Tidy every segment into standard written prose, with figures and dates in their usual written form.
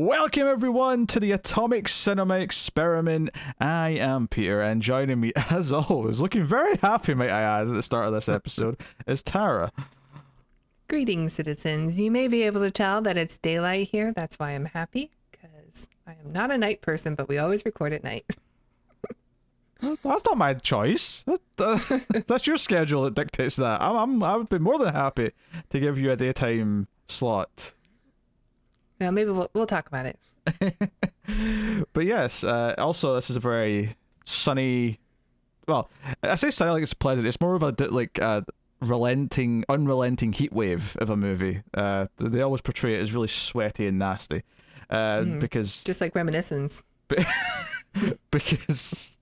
Welcome everyone to the Atomic Cinema Experiment. I am Peter, and joining me as always, looking very happy, might I add, at the start of this episode, is Tara. Greetings, citizens. You may be able to tell that it's daylight here. That's why I'm happy, because I am not a night person, but we always record at night. That's not my choice. That's your schedule that dictates that. I would be more than happy to give you a daytime slot. Now, maybe we'll talk about it. But yes, also this is a very sunny. Well, I say sunny like it's pleasant. It's more of a unrelenting heat wave of a movie. They always portray it as really sweaty and nasty, because just like Reminiscence. Because.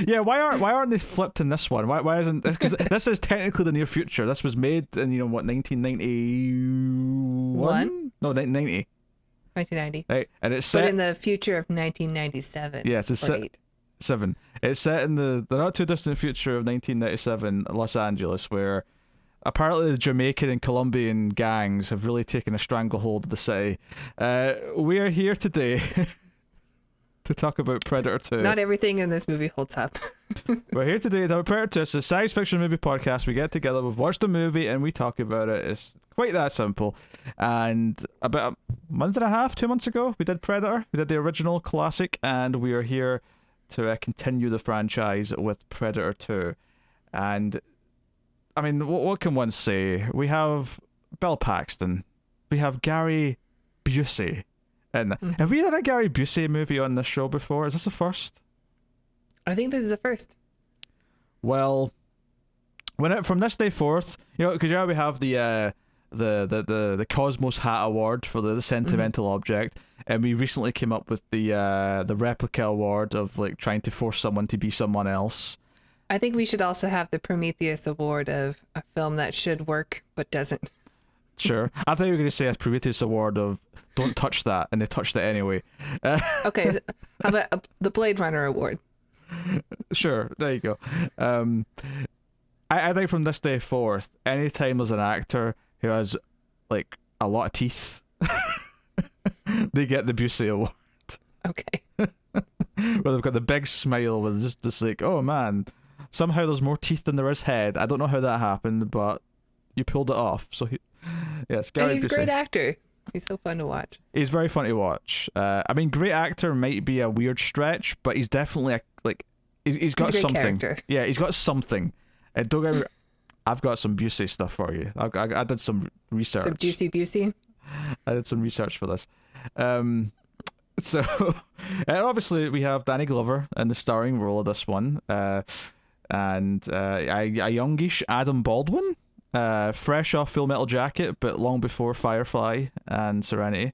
Yeah, why aren't they flipped in this one? Why isn't this? Because this is technically the near future. This was made in 1991? No, 1990. 1990. Right, and it's set in the future of 1997. Yes, it's set 7. It's set in the not too distant future of 1997 Los Angeles, where apparently the Jamaican and Colombian gangs have really taken a stranglehold of the city. We are here today to talk about Predator 2. Not everything in this movie holds up. We're here today to talk about Predator 2. It's a science fiction movie podcast. We get together, we've watched the movie, and we talk about it. It's quite that simple. And about a month and a half, 2 months ago, we did Predator. We did the original classic, and we are here to continue the franchise with Predator 2. And, I mean, what can one say? We have Bill Paxton. We have Gary Busey. And have we done a Gary Busey movie on this show before? Is this the first? I think this is the first. Well, from this day forth, because we have the Cosmos Hat Award for the sentimental object, and we recently came up with the replica award of like trying to force someone to be someone else. I think we should also have the Prometheus Award of a film that should work but doesn't. Sure. I thought you were going to say a Prometheus Award of don't touch that, and they touched it anyway. Okay, how about the Blade Runner Award? Sure, there you go. I think from this day forth, anytime there's an actor who has like a lot of teeth, they get the Busey Award. Okay. Where they've got the big smile with just this like, oh man, somehow there's more teeth than there is head. I don't know how that happened, but you pulled it off. So yes, Gary and he's Busey. a great actor. He's so fun to watch. He's very fun to watch. I mean, great actor might be a weird stretch, but he's definitely he's got something. Character. Yeah, he's got something. And don't get me, I've got some Busey stuff for you. I did some research. Some juicy Busey. I did some research for this. So, and obviously we have Danny Glover in the starring role of this one, and a youngish Adam Baldwin. Fresh off Full Metal Jacket, but long before Firefly and Serenity.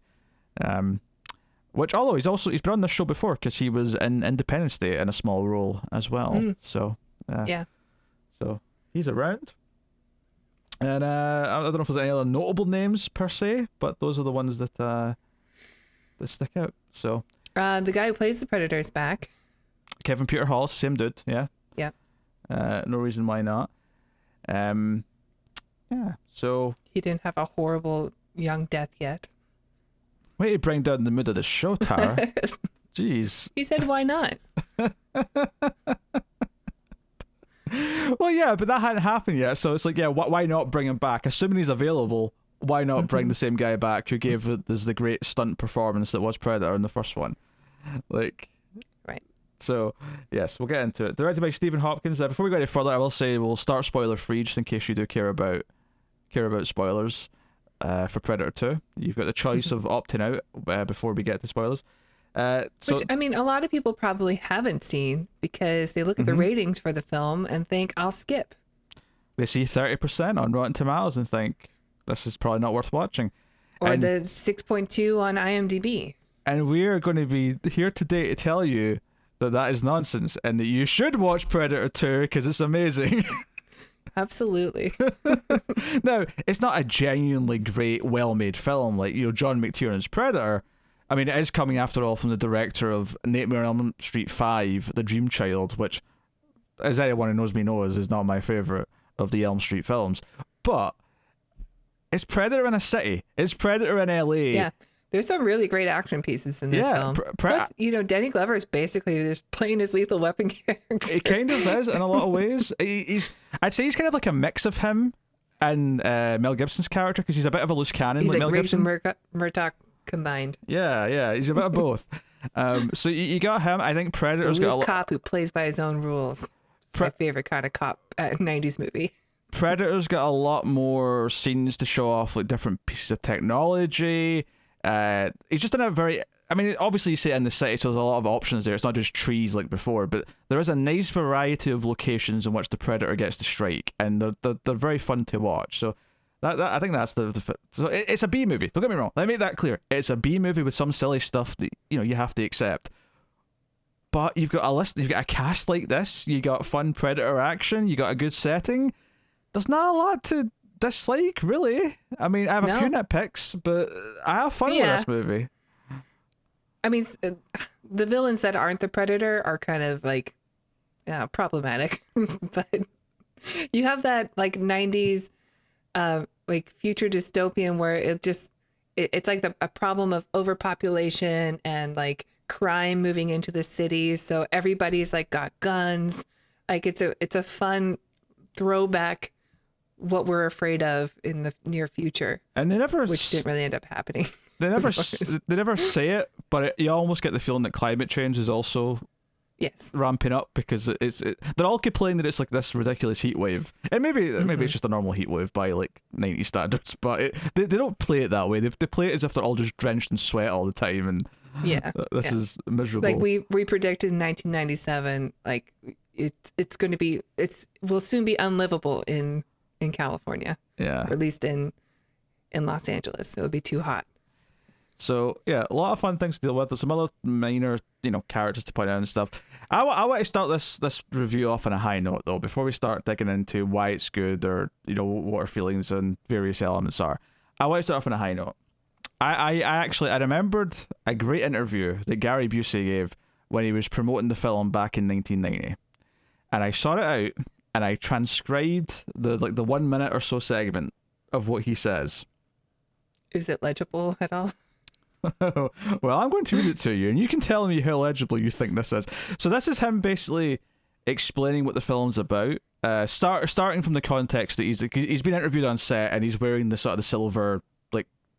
Which, although he's been on this show before because he was in Independence Day in a small role as well. So yeah, so he's around. And I don't know if there's any other notable names per se, but those are the ones that stick out. So the guy who plays the Predator is back. Kevin Peter Hall, same dude. Yeah. No reason why not. Yeah, so... He didn't have a horrible young death yet. Way to bring down the mood of the show, Tara. Jeez. He said, why not? Well, yeah, but that hadn't happened yet, so it's like, yeah, why not bring him back? Assuming he's available, why not bring the same guy back who gave us the great stunt performance that was Predator in the first one? Like... Right. So, yes, we'll get into it. Directed by Stephen Hopkins. Before we go any further, I will say we'll start spoiler-free, just in case you do care about spoilers for Predator 2. You've got the choice of opting out before we get to spoilers. Which, I mean, a lot of people probably haven't seen because they look at the ratings for the film and think, I'll skip. They see 30% on Rotten Tomatoes and think, this is probably not worth watching. Or the 6.2 on IMDb. And we're going to be here today to tell you that is nonsense and that you should watch Predator 2 because it's amazing. Absolutely. Now, it's not a genuinely great, well-made film like, John McTiernan's Predator. I mean, it is coming after all from the director of Nightmare on Elm Street 5, The Dream Child, which, as anyone who knows me knows, is not my favourite of the Elm Street films. But it's Predator in a city. It's Predator in LA. Yeah. There's some really great action pieces in this film. Plus, Danny Glover is basically just playing his Lethal Weapon character. He kind of is in a lot of ways. I'd say he's kind of like a mix of him and Mel Gibson's character, because he's a bit of a loose cannon. He's like Mel Riggs Gibson. and Murtaugh combined. Yeah, he's a bit of both. So you got him. I think Predator's got a cop who plays by his own rules. It's my favorite kind of cop 90s movie. Predator's got a lot more scenes to show off, like different pieces of technology. He's just in a very... I mean, obviously you see it in the city, so there's a lot of options there. It's not just trees like before, but there is a nice variety of locations in which the Predator gets to strike, and they're very fun to watch. So that I think that's so it's a B movie. Don't get me wrong. Let me make that clear. It's a B movie with some silly stuff that you have to accept. But you've got a cast like this. You got fun Predator action. You got a good setting. There's not a lot to dislike, really. I mean, I have a few nitpicks, but I have fun with this movie. I mean, the villains that aren't the Predator are kind of like problematic, but you have that like 90s like future dystopian where it's like a problem of overpopulation and like crime moving into the cities, so everybody's like got guns. Like it's a fun throwback what we're afraid of in the near future, and which didn't really end up happening. They never say it, but you almost get the feeling that climate change is also ramping up, because they're all complaining that it's like this ridiculous heat wave, and maybe it's just a normal heat wave by like 90 standards, but they don't play it that way. They play it as if they're all just drenched in sweat all the time, and this is miserable. Like we predicted in 1997, like will soon be unlivable in California, or at least in Los Angeles. It'll be too hot. So yeah, a lot of fun things to deal with. There's some other minor, characters to point out and stuff. I want to start this review off on a high note though, before we start digging into why it's good, or what our feelings and various elements are. I want to start off on a high note. I remembered a great interview that Gary Busey gave when he was promoting the film back in 1990, and I sought it out and I transcribed the 1 minute or so segment of what he says. Is it legible at all? Well, I'm going to read it to you, and you can tell me how legible you think this is. So this is him basically explaining what the film's about. Starting from the context that he's been interviewed on set, and he's wearing the sort of the silver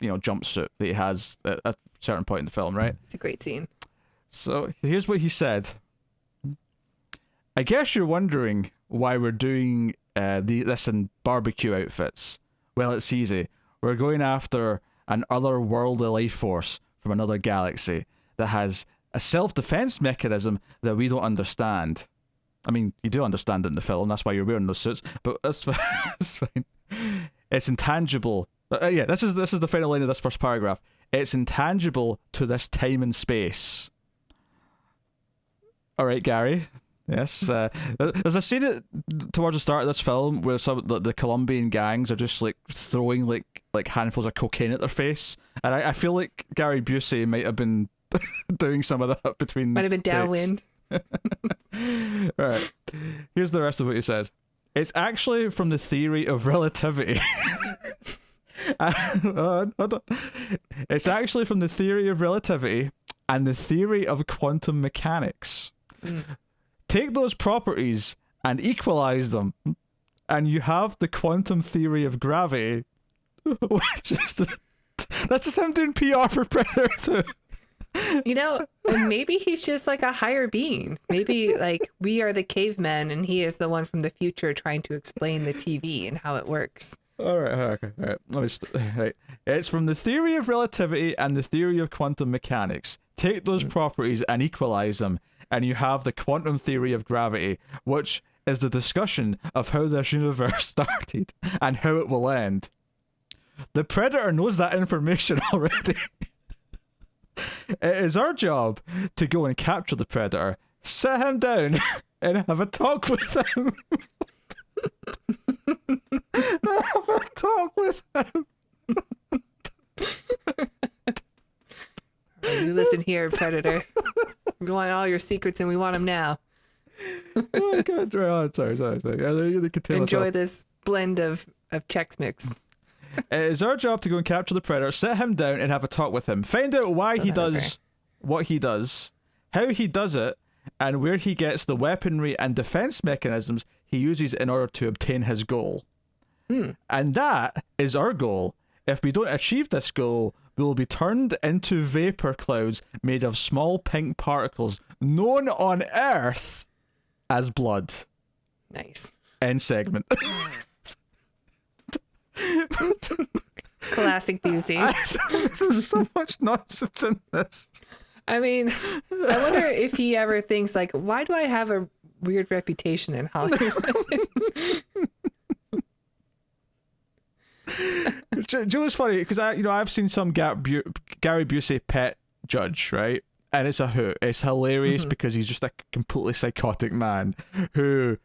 jumpsuit that he has at a certain point in the film, right? It's a great scene. So here's what he said. I guess you're wondering why we're doing this in barbecue outfits. Well, it's easy. We're going after an otherworldly life force from another galaxy that has a self-defense mechanism that we don't understand. I mean, you do understand it in the film, that's why you're wearing those suits, but that's fine. It's intangible. This is the final line of this first paragraph. It's intangible to this time and space. All right, Gary. Yes. There's a scene towards the start of this film where some the Colombian gangs are just like throwing like handfuls of cocaine at their face, and I feel like Gary Busey might have been doing some of that between. Might have been downwind. Right. Here's the rest of what he said. It's actually from the theory of relativity. It's actually from the theory of relativity and the theory of quantum mechanics. Take those properties and equalize them, and you have the quantum theory of gravity. Which is that's just him doing PR for Predator 2. Maybe he's just like a higher being. Maybe like we are the cavemen, and he is the one from the future trying to explain the TV and how it works. All right. Right. It's from the theory of relativity and the theory of quantum mechanics. Take those properties and equalize them, and you have the quantum theory of gravity, which is the discussion of how this universe started and how it will end. The Predator knows that information already. It is our job to go and capture the Predator, sit him down, and have a talk with him. Have a talk with him. You listen here, Predator. We want all your secrets, and we want them now. Oh God! Sorry. Enjoy this blend of Chex Mix. It is our job to go and capture the predator, sit him down and have a talk with him. Find out why he does what he does, how he does it, and where he gets the weaponry and defense mechanisms he uses in order to obtain his goal. And that is our goal. If we don't achieve this goal, we will be turned into vapor clouds made of small pink particles known on Earth as blood. Nice. End segment. Classic Busey. There's so much nonsense in this. I mean, I wonder if he ever thinks like, why do I have a weird reputation in Hollywood? Joe is funny because I've seen some Gary Busey pet judge, right? And it's a hoot. It's hilarious because he's just a completely psychotic man who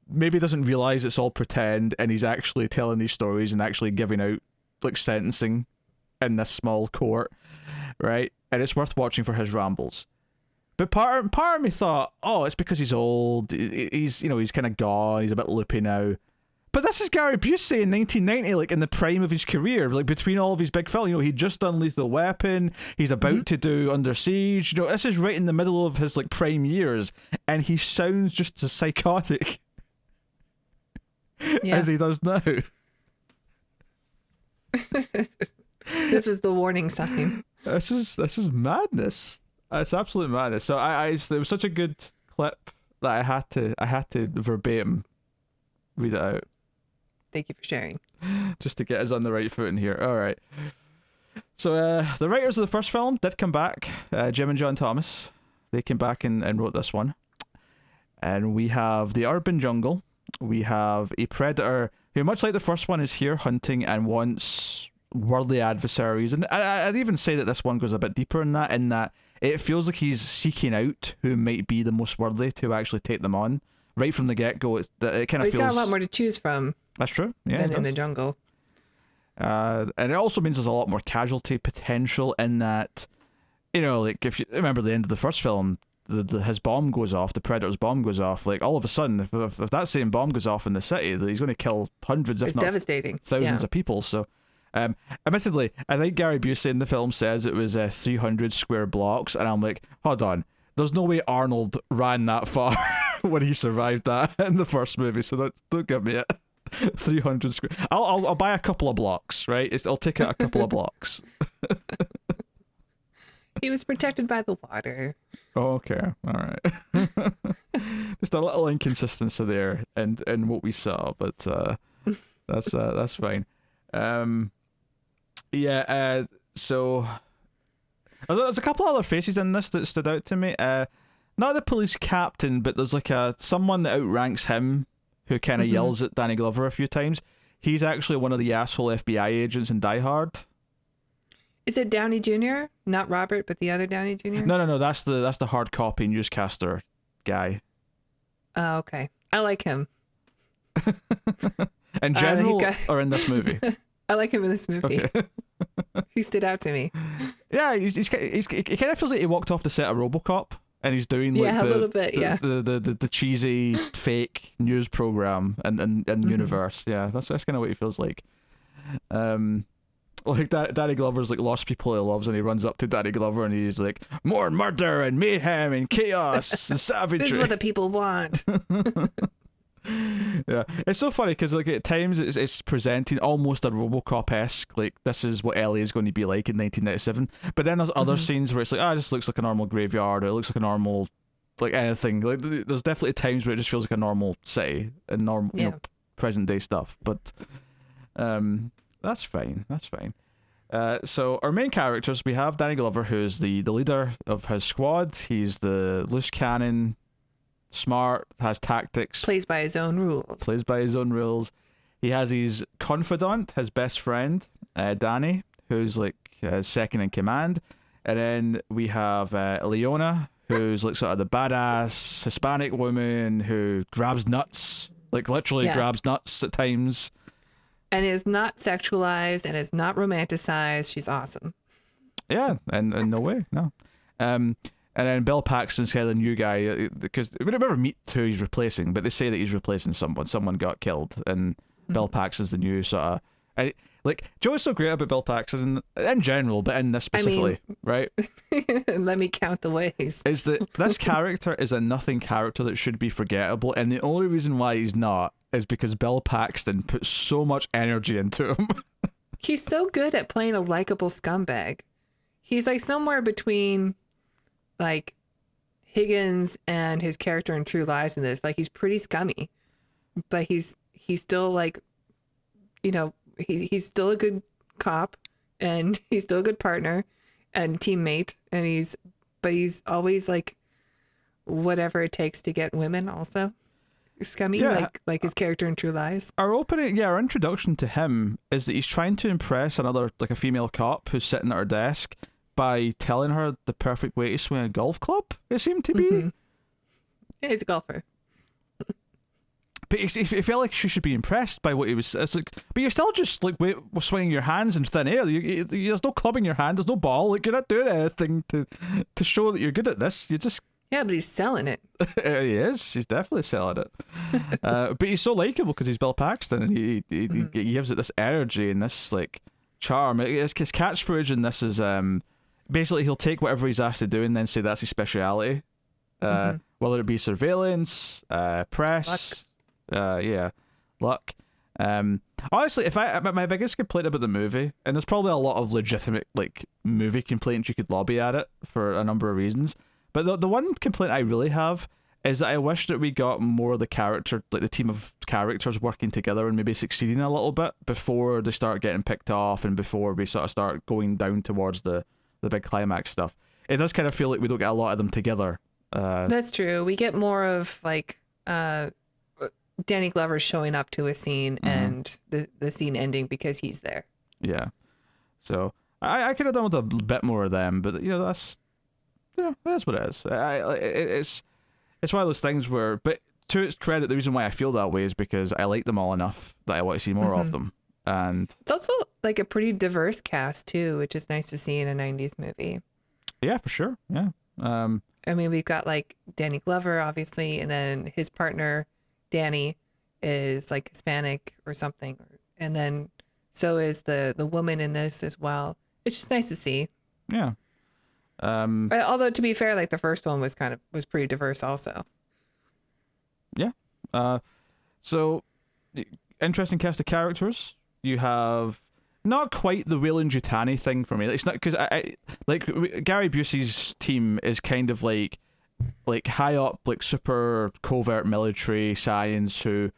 maybe doesn't realize it's all pretend, and he's actually telling these stories and actually giving out like sentencing in this small court, right? And it's worth watching for his rambles. But part of me thought, oh, it's because he's old. He's kind of gone. He's a bit loopy now. But this is Gary Busey in 1990, like in the prime of his career, like between all of his big films. He'd just done Lethal Weapon. He's about to do Under Siege. This is right in the middle of his like prime years, and he sounds just as psychotic as he does now. This was the warning sign. This is madness. It's absolute madness. So it was such a good clip that I had to verbatim read it out. Thank you for sharing. Just to get us on the right foot in here. All right. So the writers of the first film did come back, Jim and John Thomas. They came back and wrote this one. And we have the urban jungle. We have a predator who, much like the first one, is here hunting and wants worldly adversaries. And I'd even say that this one goes a bit deeper in that it feels like he's seeking out who might be the most worthy to actually take them on. Right from the get-go, it kind of feels... He's got a lot more to choose from. That's true, yeah. Than in the jungle. And it also means there's a lot more casualty potential in that, like if you remember the end of the first film, his bomb goes off, the Predator's bomb goes off, like all of a sudden, if that same bomb goes off in the city, he's going to kill hundreds, if not devastating. Thousands of people, so... admittedly, I think Gary Busey in the film says it was 300 square blocks, and I'm like, hold on, there's no way Arnold ran that far when he survived that in the first movie, so don't give me it. 300 square. I'll buy a couple of blocks, right? I'll take out a couple of blocks. He was protected by the water. Oh, okay, all right. Just a little inconsistency there in what we saw, but that's fine. So there's a couple other faces in this that stood out to me. Not the police captain, but there's like someone that outranks him who kind of yells at Danny Glover a few times. He's actually one of the asshole FBI agents in Die Hard. Is it Downey Jr.? Not Robert, but the other Downey Jr.? No. That's the hard copy newscaster guy. Okay. I like him. In general, or in this movie? I like him in this movie. Okay. He stood out to me. Yeah, he kind of feels like he walked off the set of RoboCop, and he's doing like a little bit, the cheesy fake news program and universe. Yeah, that's kind of what he feels like. Like Danny Glover's like lost people he loves, and he runs up to Danny Glover and he's like, more murder and mayhem and chaos and savagery. This is what the people want. Yeah, it's so funny because like at times it's presenting almost a RoboCop-esque, like this is what LA is going to be like in 1997, but then there's other scenes where it's like, it just looks like a normal graveyard, or it looks like a normal like anything. Like there's definitely times where it just feels like a normal city and normal present day stuff, but that's fine. So our main characters, we have Danny Glover, who's the leader of his squad. He's the loose cannon, smart, has tactics, plays by his own rules. He has his confidant, his best friend, Danny, who's like second in command, and then we have Leona, who's like sort of the badass Hispanic woman who grabs nuts, like literally grabs nuts at times, and is not sexualized and is not romanticized. She's awesome. Yeah, and no way, no. And then Bill Paxton's kind of the new guy, because we never meet who he's replacing, but they say that he's replacing someone. Someone got killed, and Bill Paxton's the new sort of Like, Joe's so great about Bill Paxton in general, but in this specifically, right? Let me count the ways. Is that this character is a nothing character that should be forgettable, and the only reason why he's not is because Bill Paxton puts so much energy into him. He's so good at playing a likable scumbag. He's like somewhere between like Higgins and his character in True Lies in this. Like, he's pretty scummy, but he's still like, you know, he's still a good cop, and he's still a good partner and teammate, and he's always like whatever it takes to get women also. Scummy, Yeah. like his character in True Lies. Our introduction to him is that he's trying to impress another, like a female cop who's sitting at her desk by telling her the perfect way to swing a golf club, it seemed to be. Mm-hmm. Yeah, he's a golfer. But it felt like she should be impressed by what he was. It's like, but you're still just like swinging your hands in thin air. There's no club in your hand. There's no ball. Like, you're not doing anything to show that you're good at this. You just Yeah, but he's selling it. he is. He's definitely selling it. But he's so likable because he's Bill Paxton, and he gives it this energy and this like charm. His catchphrase in this is basically he'll take whatever he's asked to do and then say that's his speciality. Whether it be surveillance, press. Luck. Honestly, my biggest complaint about the movie, and there's probably a lot of legitimate like movie complaints you could lobby at it for a number of reasons, but the one complaint I really have is that I wish that we got more of the character, like the team of characters working together and maybe succeeding a little bit before they start getting picked off and before we sort of start going down towards the big climax stuff. It does kind of feel like we don't get a lot of them together. That's true. We get more of like Danny Glover showing up to a scene and the scene ending because he's there. Yeah. So I could have done with a bit more of them, but that's what it is. It's one of those things where, but to its credit, the reason why I feel that way is because I like them all enough that I want to see more of them. And it's also like a pretty diverse cast too, which is nice to see in a 90s movie. Yeah, for sure. Yeah. I mean, we've got like Danny Glover, obviously, and then his partner, Danny, is like Hispanic or something. And then so is the woman in this as well. It's just nice to see. Yeah. Although, to be fair, like the first one was pretty diverse also. Yeah. So interesting cast of characters. You have not quite the Weyland-Yutani thing for me. It's not because I like Gary Busey's team is kind of like high up, like super covert military science who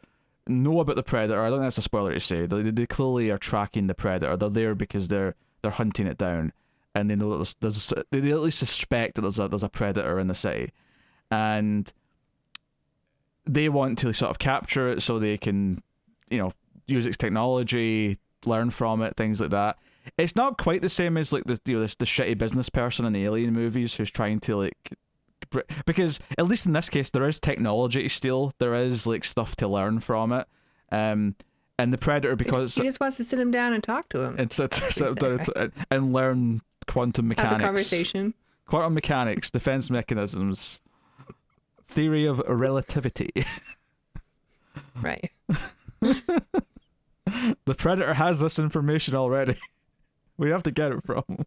know about the Predator. I don't think that's a spoiler to say. They clearly are tracking the Predator. They're there because they're hunting it down, and they know that they at least suspect that there's a Predator in the city, and they want to sort of capture it so they can, use its technology, learn from it, things like that. It's not quite the same as like the shitty business person in the Alien movies who's trying to like, because at least in this case there is technology to steal, there is like stuff to learn from it, and the Predator, because he just wants to sit him down and talk to him and learn quantum mechanics, have a conversation, quantum mechanics, defense mechanisms, theory of relativity. Right. The Predator has this information already. We have to get it from him.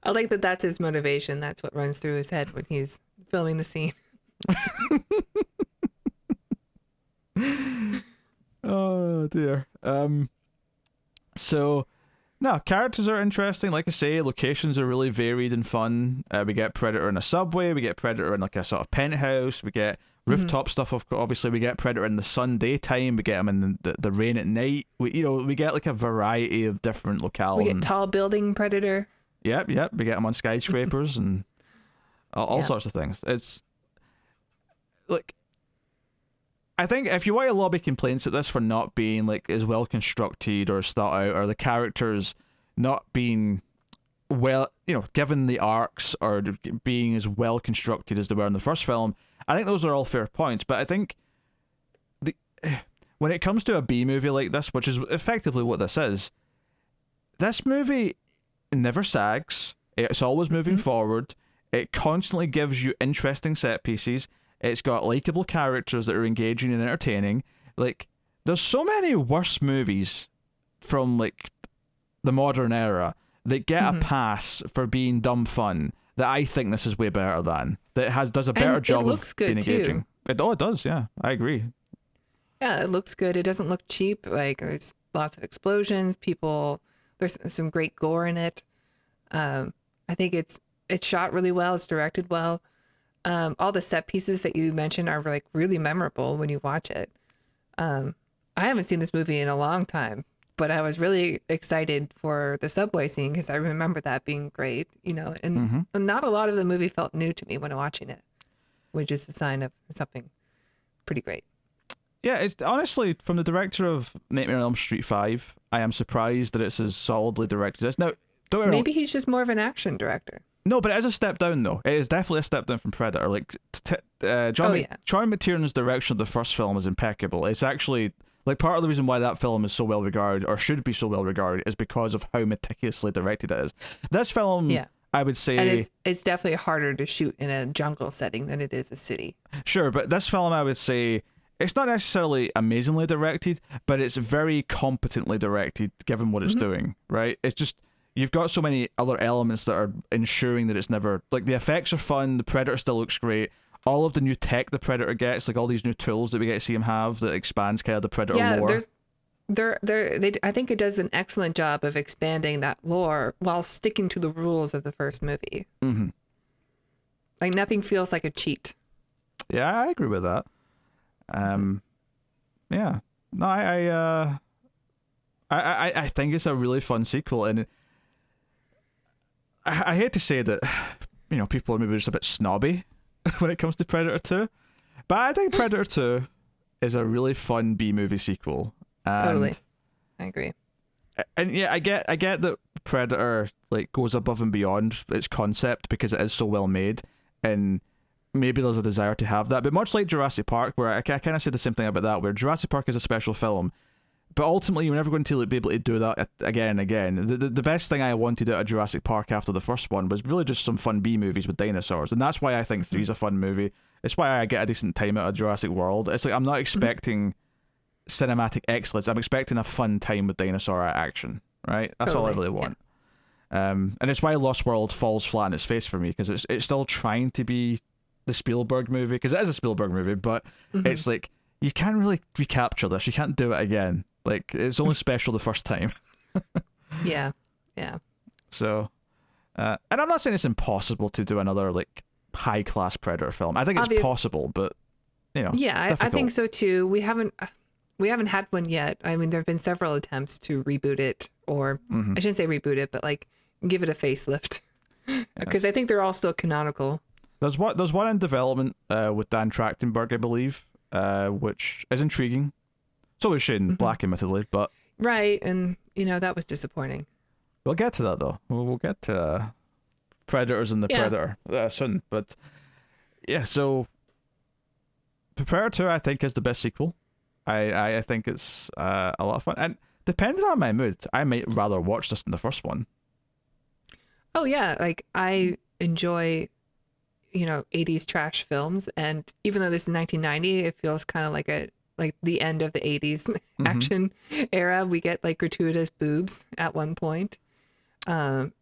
I like that that's his motivation. That's what runs through his head when he's filming the scene. Oh dear. So no, characters are interesting. Like I say, locations are really varied and fun. We get Predator in a subway, we get Predator in like a sort of penthouse, we get rooftop stuff. Obviously, we get Predator in the sun daytime, we get him in the rain at night. We get like a variety of different locales. We get tall building Predator. Yep. We get him on skyscrapers and all sorts of things. It's like, I think if you want to lobby complaints at this for not being like as well constructed or thought out, or the characters not being well, given the arcs or being as well constructed as they were in the first film, I think those are all fair points. But I think when it comes to a B movie like this, which is effectively what this movie never sags. It's always moving forward. It constantly gives you interesting set pieces. It's got likable characters that are engaging and entertaining. Like, there's so many worse movies from like the modern era that get a pass for being dumb fun that I think this is way better than. That does a better And job it looks of good being engaging. too. It does, yeah. I agree. Yeah, it looks good. It doesn't look cheap. Like there's lots of explosions. There's some great gore in it. I think it's shot really well. It's directed well. All the set pieces that you mentioned are like really memorable when you watch it. I haven't seen this movie in a long time, but I was really excited for the subway scene because I remember that being great, and not a lot of the movie felt new to me when watching it, which is a sign of something pretty great. Yeah, it's honestly from the director of Nightmare on Elm Street 5, I am surprised that it's as solidly directed as. Now, don't get me wrong, Maybe he's just more of an action director. no, but it is a step down, though. It is definitely a step down from Predator. Like, Charlie McTiernan's direction of the first film is impeccable. It's actually, like, part of the reason why that film is so well regarded, or should be so well regarded, is because of how meticulously directed it is. This film, I would say... And it's definitely harder to shoot in a jungle setting than it is a city. Sure, but this film, I would say, it's not necessarily amazingly directed, but it's very competently directed, given what it's doing, right? It's just... You've got so many other elements that are ensuring that it's never... Like, the effects are fun, the Predator still looks great, all of the new tech the Predator gets, like all these new tools that we get to see him have that expands kind of the Predator lore. I think it does an excellent job of expanding that lore while sticking to the rules of the first movie. Mm-hmm. Like, nothing feels like a cheat. Yeah, I agree with that. Yeah. No, I think it's a really fun sequel, and... I hate to say that, people are maybe just a bit snobby when it comes to Predator 2, but I think Predator 2 is a really fun B-movie sequel. And, totally. I agree. And yeah, I get that Predator like goes above and beyond its concept because it is so well made, and maybe there's a desire to have that. But much like Jurassic Park, where I kind of say the same thing about that, where Jurassic Park is a special film, but ultimately, you're never going to be able to do that again and again. The best thing I wanted out of Jurassic Park after the first one was really just some fun B movies with dinosaurs, and that's why I think 3's a fun movie. It's why I get a decent time out of Jurassic World. It's like I'm not expecting cinematic excellence. I'm expecting a fun time with dinosaur action. Right? That's all I really want. Yeah. And it's why Lost World falls flat on its face for me, because it's still trying to be the Spielberg movie, because it is a Spielberg movie, but it's like you can't really recapture this. You can't do it again. Like, it's only special the first time. Yeah. So, and I'm not saying it's impossible to do another, like, high-class Predator film. I think it's possible, but, Yeah, I think so, too. We haven't had one yet. I mean, there have been several attempts to reboot it, or I shouldn't say reboot it, but, like, give it a facelift. Because I think they're all still canonical. There's one in development with Dan Trachtenberg, I believe, which is intriguing. So is Shane Black, admittedly, but... Right, and, that was disappointing. We'll get to that, though. We'll get to Predators and the Predator soon. But, yeah, so... Predator 2, I think, is the best sequel. I think it's a lot of fun. And depending on my mood, I might rather watch this than the first one. Oh, yeah. Like, I enjoy... 80s trash films, and even though this is 1990, it feels kind of like the end of the 80s action era. We get like gratuitous boobs at one point, and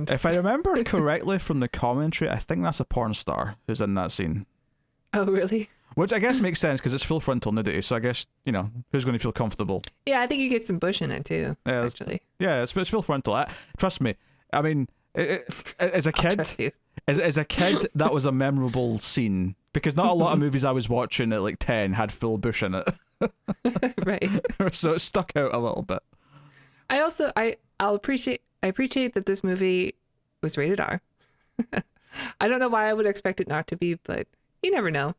if I remember correctly from the commentary, I think that's a porn star who's in that scene. Oh, really? Which I guess makes sense because it's full frontal nudity, so I guess who's going to feel comfortable. Yeah, I think you get some bush in it too. Yeah, actually. Yeah, it's full frontal. Trust me. I mean, as a kid, as a kid, that was a memorable scene because not a lot of movies I was watching at like 10 had full bush in it. Right. So it stuck out a little bit. I appreciate that this movie was rated R. I don't know why I would expect it not to be, but you never know.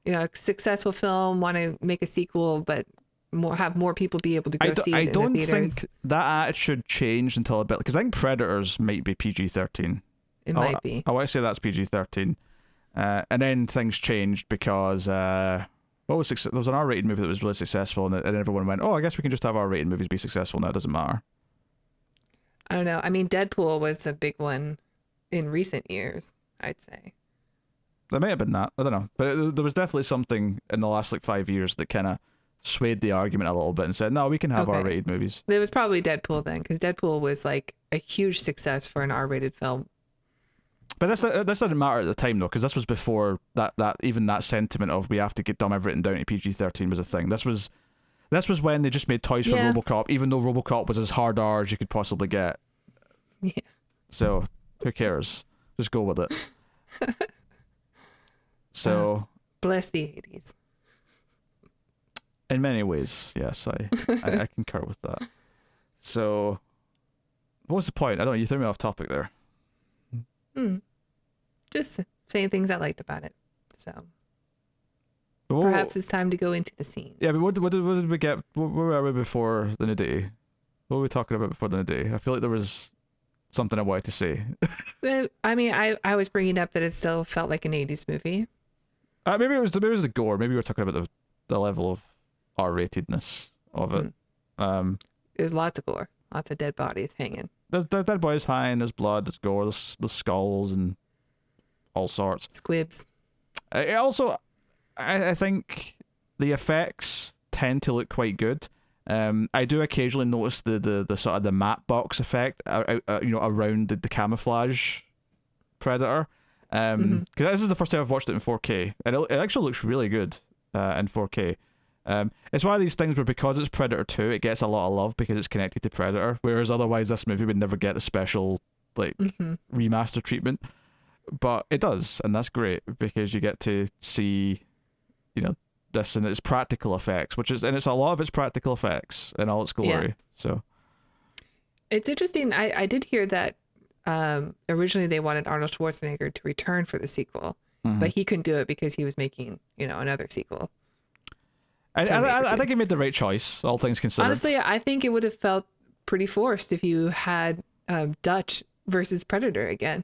A successful film, want to make a sequel, but have more people be able to go see it in the theaters. I don't think that attitude changed until a bit, because I think Predators might be PG-13. It might be. I want to say that's PG-13. And then things changed because there was an R-rated movie that was really successful, and everyone went, oh, I guess we can just have R-rated movies be successful now. It doesn't matter. I don't know. I mean, Deadpool was a big one in recent years, I'd say. There may have been that. I don't know. But there was definitely something in the last 5 years that kind of swayed the argument a little bit and said, no, we can have Okay. R-rated movies. It was probably Deadpool then, because Deadpool was like a huge success for an R-rated film. But this didn't matter at the time though, because this was before that even that sentiment of we have to get dumb everything down to PG-13 was a thing. This was when they just made toys for Yeah. RoboCop, even though RoboCop was as hard R as you could possibly get. Yeah. So who cares? Just go with it. So Bless the 80s. in many ways, yes, I concur with that. So what was the point? I don't know. You threw me off topic there. Just saying things I liked about it. So Whoa. perhaps it's time to go into the scene. Yeah, but what did we get? Where were we before the nudity? What were we talking about before the nudity? I feel like there was something I wanted to say. I mean, I was bringing up that it still felt like an 80s movie. Maybe it was the gore. Maybe we were talking about the level of R-ratedness of it. There's lots of gore, lots of dead bodies hanging. There's dead bodies hanging. There's blood. There's gore. There's skulls and all sorts. Squibs. It also, I think the effects tend to look quite good. I do occasionally notice the sort of the matte box effect, around the camouflage predator. Because this is the first time I've watched it in 4K, and it actually looks really good in 4K. It's one of these things where because it's Predator 2, it gets a lot of love because it's connected to Predator, whereas otherwise this movie would never get the special remaster treatment. But it does, and that's great because you get to see, this and its practical effects, and it's a lot of its practical effects in all its glory. Yeah. So it's interesting. I did hear that originally they wanted Arnold Schwarzenegger to return for the sequel, but he couldn't do it because he was making, another sequel. I think he made the right choice, all things considered. Honestly, I think it would have felt pretty forced if you had Dutch versus Predator again.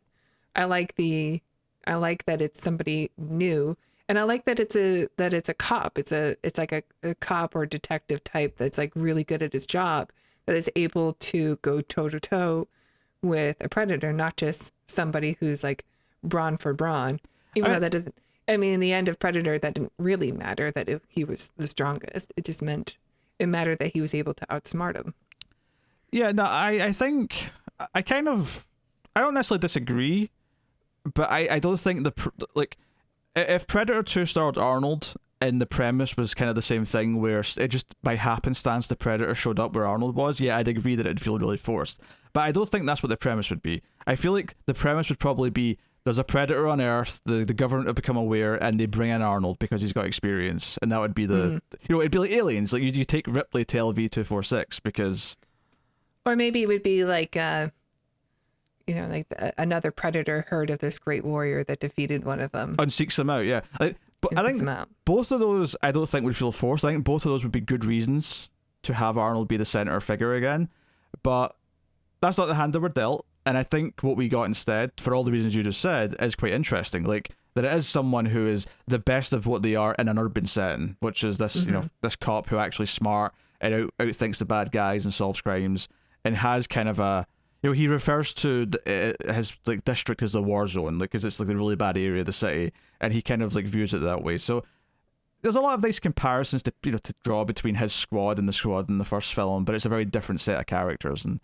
I like that it's somebody new, and I like that it's a cop. It's like a cop or detective type that's like really good at his job, that is able to go toe to toe with a predator, not just somebody who's like brawn for brawn. Even though that doesn't. I mean, in the end of Predator, that didn't really matter that he was the strongest. It just meant it mattered that he was able to outsmart him. Yeah, no, I think I don't necessarily disagree, but I don't think if Predator 2 starred Arnold and the premise was kind of the same thing where it just by happenstance the Predator showed up where Arnold was, yeah, I'd agree that it'd feel really forced. But I don't think that's what the premise would be. I feel like the premise would probably be there's a Predator on Earth, the government have become aware, and they bring in Arnold because he's got experience, and that would be it'd be like Aliens, like you take Ripley to LV-246 because... Or maybe it would be like, another Predator heard of this great warrior that defeated one of them. And seeks them out, yeah. But I think both of those, I don't think would feel forced. I think both of those would be good reasons to have Arnold be the center figure again. But that's not the hand that we're dealt. And I think what we got instead, for all the reasons you just said, is quite interesting. Like, that it is someone who is the best of what they are in an urban setting, which is this, this cop who actually smart and outthinks the bad guys and solves crimes, and has kind of a, he refers to his like district as the war zone, because it's like the really bad area of the city, and he kind of like views it that way. So there's a lot of nice comparisons to to draw between his squad and the squad in the first film, but it's a very different set of characters, and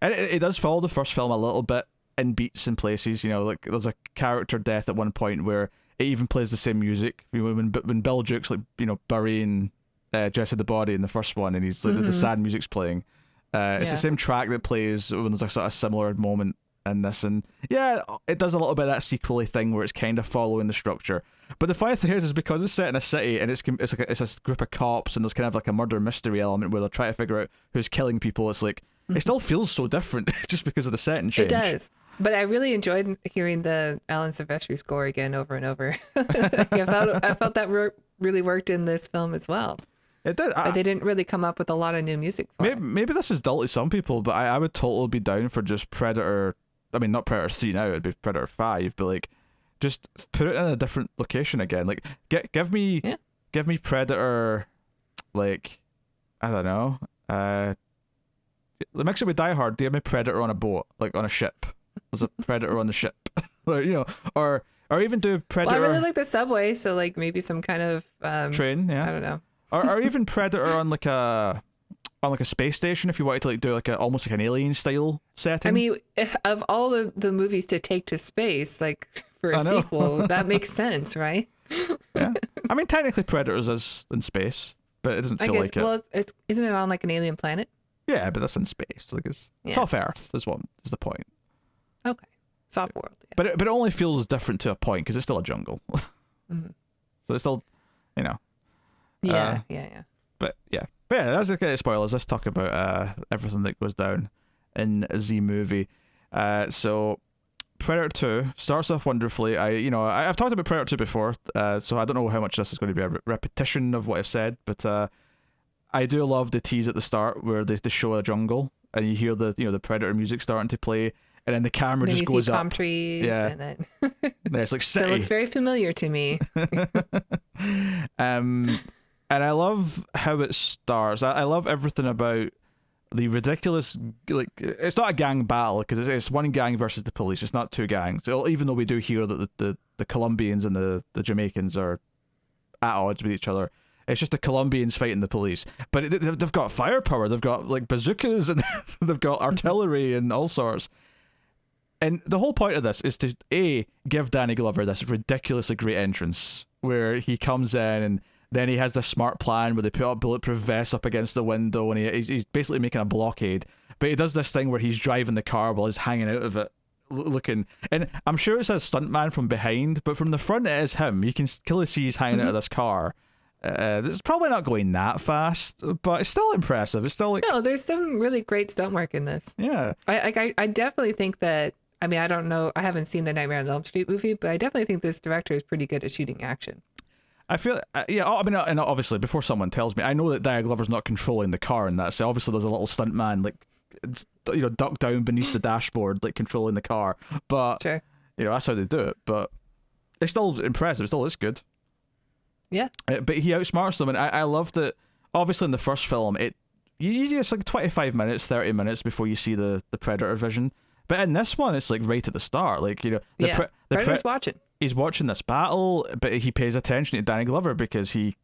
and it does follow the first film a little bit in beats and places. Like there's a character death at one point where it even plays the same music. When Bill Duke's like burying Jesse the body in the first one, and he's like the sad music's playing. It's the same track that plays when there's a sort of similar moment in this, and yeah, it does a little bit of that sequel-y thing where it's kind of following the structure. But the funny thing is because it's set in a city and it's a group of cops, and there's kind of like a murder mystery element where they're trying to figure out who's killing people. It's like it still feels so different just because of the setting change. It does. But I really enjoyed hearing the Alan Silvestri score again over and over. I felt that really worked in this film as well. It did. They didn't really come up with a lot of new music for it. Maybe this is dull to some people, but I would totally be down for just Predator. I mean, not Predator 3 now, it'd be Predator 5, but like, just put it in a different location again. Like, give me Predator, like, I don't know, mix it with Die Hard. Give me Predator on a boat, like on a ship. There's a Predator on the ship, or Or even do Predator. Well, I really like the subway, so like maybe some kind of train, yeah. I don't know. or even Predator on like a space station if you wanted to like do like almost like an alien style setting. I mean, of all the movies to take to space, like for a sequel, that makes sense, right? Yeah. I mean, technically Predators is in space, but it doesn't feel like it. Well, isn't it on like an alien planet? Yeah, but that's in space. Like it's off Earth is the point. Okay. Soft world. Yeah. But it only feels different to a point because it's still a jungle. Mm-hmm. So it's still, you know. Yeah. But yeah, that's okay. Spoilers. Let's talk about everything that goes down in the movie. So Predator 2 starts off wonderfully. I've talked about Predator 2 before, so I don't know how much this is going to be a repetition of what I've said, but I do love the tease at the start where they show a jungle and you hear the Predator music starting to play. And then the camera just goes up. Palm trees. Yeah. And then there's like city. So it looks very familiar to me. And I love how it starts. I love everything about the ridiculous, like, it's not a gang battle because it's one gang versus the police. It's not two gangs. So even though we do hear that the Colombians and the Jamaicans are at odds with each other, it's just the Colombians fighting the police. But they've got firepower. They've got like bazookas and they've got artillery and all sorts. And the whole point of this is to give Danny Glover this ridiculously great entrance where he comes in and then he has this smart plan where they put up bulletproof vests up against the window and he's basically making a blockade. But he does this thing where he's driving the car while he's hanging out of it, looking. And I'm sure it's a stuntman from behind, but from the front it is him. You can clearly see he's hanging out of this car. This is probably not going that fast, but it's still impressive. It's still like... No, there's some really great stunt work in this. Yeah. I definitely think that... I mean, I don't know. I haven't seen the Nightmare on Elm Street movie, but I definitely think this director is pretty good at shooting action. I feel, and obviously, before someone tells me, I know that Danny Glover's not controlling the car in that. So obviously, there's a little stuntman, like, ducked down beneath the dashboard, like, controlling the car. But, sure. That's how they do it. But it's still impressive. It still looks good. Yeah. But he outsmarts them, and I love that, obviously, in the first film, it's like 25 minutes, 30 minutes before you see the Predator vision. But in this one, it's like right at the start. Like, the Predator's watching. He's watching this battle, but he pays attention to Danny Glover because he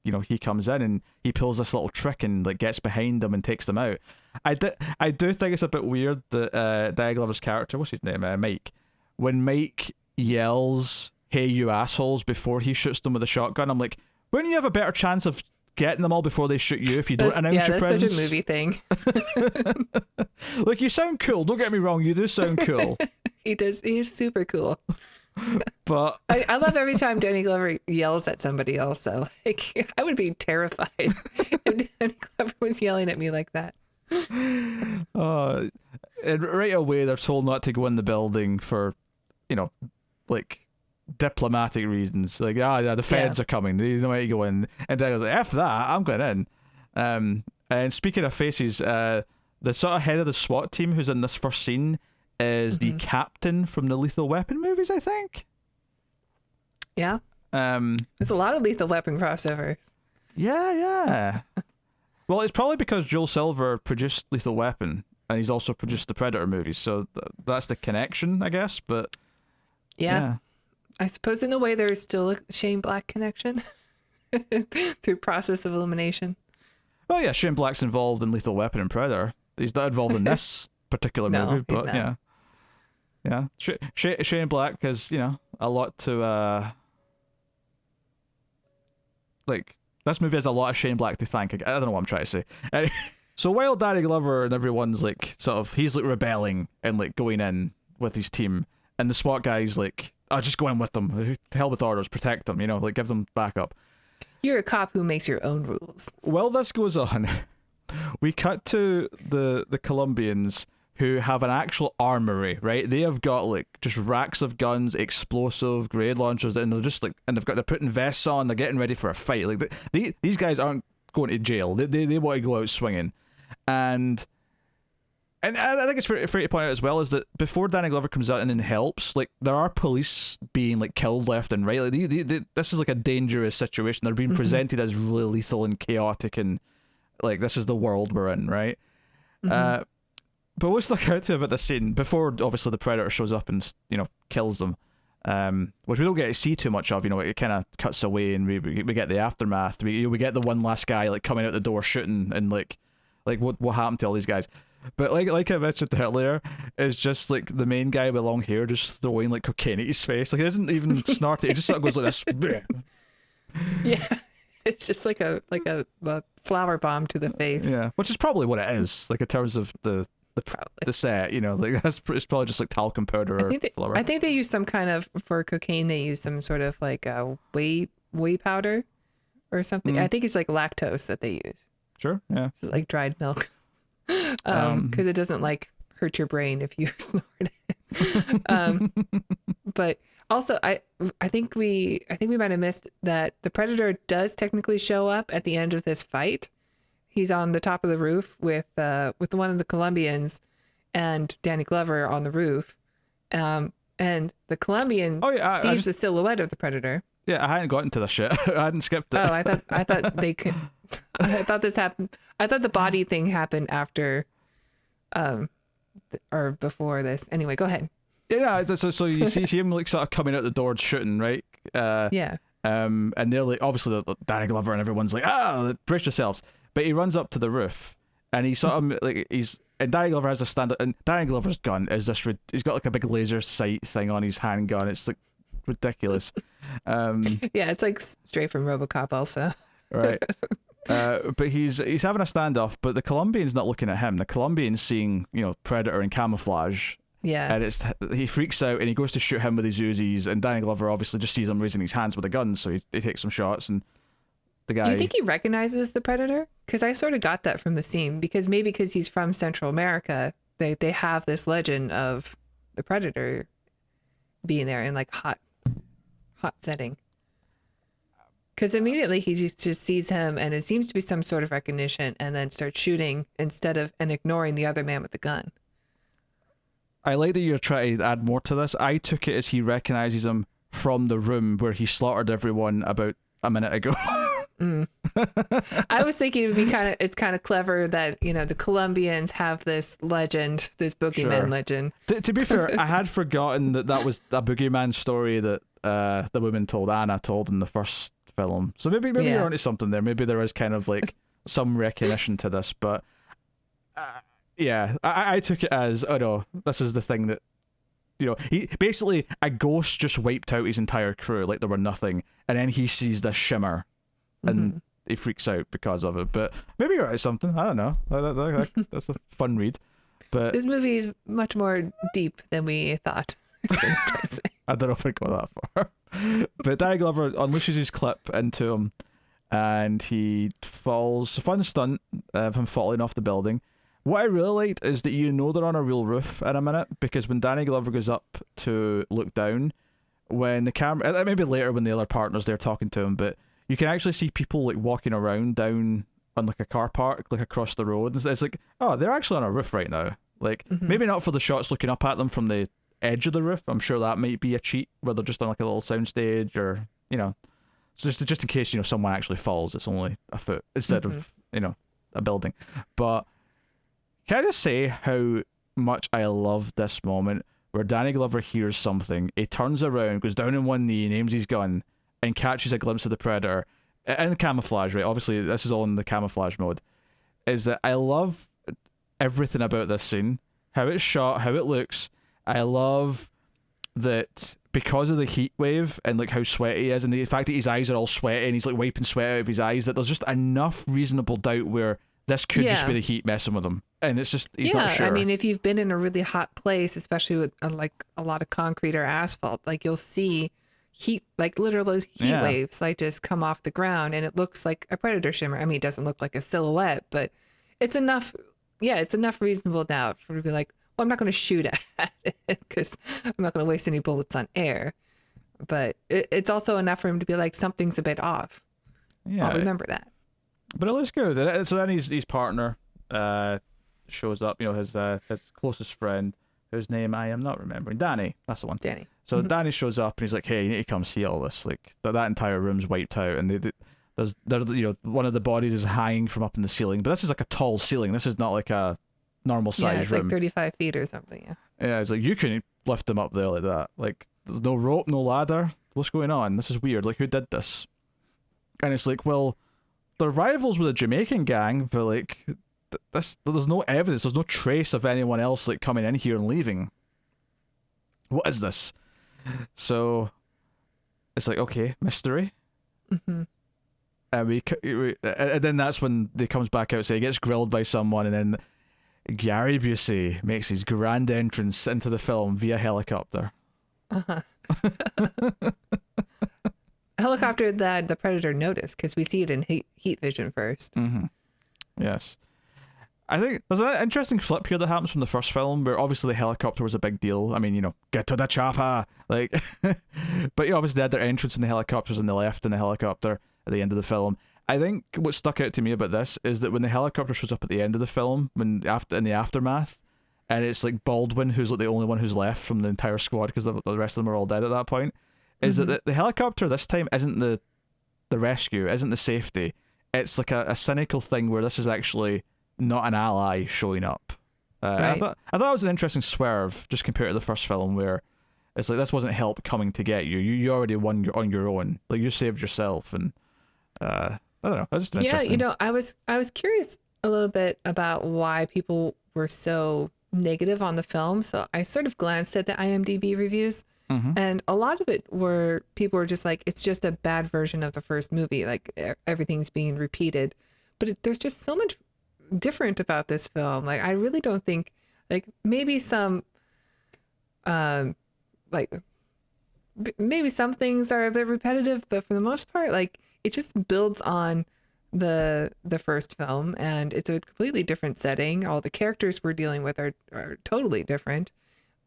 comes in and he pulls this little trick and like gets behind them and takes them out. I do think it's a bit weird that Danny Glover's character, what's his name, Mike, when Mike yells, "Hey, you assholes," before he shoots them with a shotgun, I'm like, wouldn't you have a better chance of getting them all before they shoot you if you don't announce your presence? That's such a movie thing. Like, you sound cool. Don't get me wrong. You do sound cool. He does. He's super cool. But I love every time Danny Glover yells at somebody else. So like, I would be terrified if Danny Glover was yelling at me like that. And right away they're told not to go in the building for, like, diplomatic reasons. Like, the feds are coming. They don't want to go in. And Danny goes like, F that, I'm going in. And speaking of faces, the sort of head of the SWAT team who's in this first scene is the captain from the Lethal Weapon movies, I think. Yeah. There's a lot of Lethal Weapon crossovers. Yeah. Well, it's probably because Joel Silver produced Lethal Weapon and he's also produced the Predator movies, so that's the connection, I guess. But yeah. I suppose in a way there's still a Shane Black connection through process of elimination. Well, yeah, Shane Black's involved in Lethal Weapon and Predator. He's not involved in this particular movie, but yeah. Shane Black has, a lot to, like, this movie has a lot of Shane Black to thank. I don't know what I'm trying to say. So while Danny Glover and everyone's, like, he's, like, rebelling and, like, going in with his team, and the SWAT guy's, like, just go in with them. To hell with orders, protect them, like, give them backup. You're a cop who makes your own rules. While this goes on, we cut to the Colombians who have an actual armory, right? They have got like just racks of guns, explosive, grenade launchers, and they're just like, and they're putting vests on, they're getting ready for a fight. Like these guys aren't going to jail. They want to go out swinging, and I think it's fair to point out as well is that before Danny Glover comes out and helps, like, there are police being like killed left and right. Like this is like a dangerous situation. They're being presented as really lethal and chaotic, and like this is the world we're in, right? But what stuck out to about this scene before obviously the Predator shows up and kills them, which we don't get to see too much of. You know, it kind of cuts away, and we get the aftermath. We get the one last guy like coming out the door shooting, and like what happened to all these guys. But like I mentioned earlier, it's just like the main guy with long hair just throwing like cocaine at his face. Like, it isn't even snort it. It just sort of goes like this. Yeah, it's just like a flower bomb to the face. Yeah, which is probably what it is. Like, in terms of the set, you know, like it's probably just like talcum powder or flour. I think they use some kind of, for cocaine, they use some sort of like a whey powder or something. I think it's like lactose that they use. Sure, yeah. So like dried milk. Because it doesn't like hurt your brain if you snort it. But also, I think we might have missed that the Predator does technically show up at the end of this fight. He's on the top of the roof with one of the Colombians and Danny Glover on the roof, and the Colombian sees the silhouette of the Predator. Yeah, I hadn't gotten to the shit. I hadn't skipped it. Oh, I thought they could. I thought this happened. I thought the body thing happened after, or before this. Anyway, go ahead. Yeah, so you see him like sort of coming out the door and shooting, right? Yeah. And they're like, obviously Danny Glover and everyone's like, brace yourselves. But he runs up to the roof, and he sort of like and Danny Glover has a stand up, and Danny Glover's gun is this. He's got like a big laser sight thing on his handgun. It's like ridiculous. Yeah, it's like straight from RoboCop, also. Right. But he's having a standoff, but the Colombian's not looking at him. The Colombian's seeing, you know, Predator in camouflage. Yeah. And he freaks out and he goes to shoot him with his Uzis, and Danny Glover obviously just sees him raising his hands with a gun, so he takes some shots, and the guy... Do you think he recognizes the Predator? Because I sort of got that from the scene, because he's from Central America, they have this legend of the Predator being there in like hot setting. Because immediately he just sees him, and it seems to be some sort of recognition, and then starts shooting and ignoring the other man with the gun. I like that you're trying to add more to this. I took it as he recognizes him from the room where he slaughtered everyone about a minute ago. I was thinking it would be it's kind of clever that, you know, the Colombians have this legend, this boogeyman legend. To be fair, I had forgotten that was a boogeyman story that the woman Anna told in the first film. So maybe you're onto something there. Maybe there is kind of like some recognition to this, but yeah, I took it as, oh no, this is the thing that, you know, he basically, a ghost just wiped out his entire crew like there were nothing, and then he sees this shimmer and he freaks out because of it. But maybe you're at something. I don't know. That's a fun read. But this movie is much more deep than we thought. I don't know if I'd go that far. But Danny Glover unleashes his clip into him, and he falls. A fun stunt of him falling off the building. What I really liked is that you know they're on a real roof in a minute, because when Danny Glover goes up to look down, when the camera, maybe later when the other partner's there talking to him, but you can actually see people like walking around down on like a car park, like across the road. It's like, oh, they're actually on a roof right now. Like, maybe not for the shots looking up at them from the edge of the roof. I'm sure that might be a cheat where they're just on like a little soundstage, or, you know, so just in case, you know, someone actually falls, it's only a foot instead of, you know, a building. But can I just say how much I love this moment where Danny Glover hears something, he turns around, goes down on one knee, aims his gun, and catches a glimpse of the Predator in camouflage, right? Obviously, this is all in the camouflage mode. Is that I love everything about this scene, how it's shot, how it looks. I love that because of the heat wave and like how sweaty he is, and the fact that his eyes are all sweaty and he's like wiping sweat out of his eyes, that there's just enough reasonable doubt where this could just be the heat messing with him, and it's just he's not sure. I mean, if you've been in a really hot place, especially with like a lot of concrete or asphalt, like you'll see heat, like literal heat waves, like just come off the ground, and it looks like a Predator shimmer. I mean, it doesn't look like a silhouette, but it's enough. Yeah, it's enough reasonable doubt for to be like, well, I'm not going to shoot at it because I'm not going to waste any bullets on air. But it's also enough for him to be like, something's a bit off. Yeah, I'll remember that. But it looks good. So then his partner shows up, you know, his closest friend, whose name I am not remembering. Danny, that's the one. Danny. So Danny shows up and he's like, hey, you need to come see all this. Like, that entire room's wiped out, and there's you know, one of the bodies is hanging from up in the ceiling, but this is like a tall ceiling. This is not like a normal size room. It's like 35 feet or something. Yeah. Yeah, it's like, you couldn't lift them up there like that. Like, there's no rope, no ladder. What's going on? This is weird. Like, who did this? And it's like, well, they're rivals with a Jamaican gang, but like, there's no evidence. There's no trace of anyone else like coming in here and leaving. What is this? So it's like, okay, mystery. Mm-hmm. And then that's when they comes back out. So he gets grilled by someone, and then Gary Busey makes his grand entrance into the film via helicopter. Uh-huh. A helicopter that the Predator noticed, because we see it in heat vision first. Mm-hmm. Yes. I think there's an interesting flip here that happens from the first film, where obviously the helicopter was a big deal. I mean, you know, get to the chopper, like. But you obviously had their entrance in the helicopters and they left in the helicopter at the end of the film. I think what stuck out to me about this is that when the helicopter shows up at the end of the film, in the aftermath, and it's like Baldwin who's like the only one who's left from the entire squad because the rest of them are all dead at that point, is that the helicopter this time isn't the rescue, isn't the safety. It's like a cynical thing where this is actually not an ally showing up. Right. I thought it was an interesting swerve just compared to the first film, where it's like this wasn't help coming to get you. You already won on your own. Like, you saved yourself, and I don't know. That's just interesting. Yeah, you know, I was curious a little bit about why people were so negative on the film. So I sort of glanced at the IMDb reviews, and a lot of it were people were just like, it's just a bad version of the first movie. Like, everything's being repeated, but there's just so much different about this film. Like, I really don't think, like, maybe some maybe some things are a bit repetitive, but for the most part, like, it just builds on the first film, and it's a completely different setting. All the characters we're dealing with are totally different,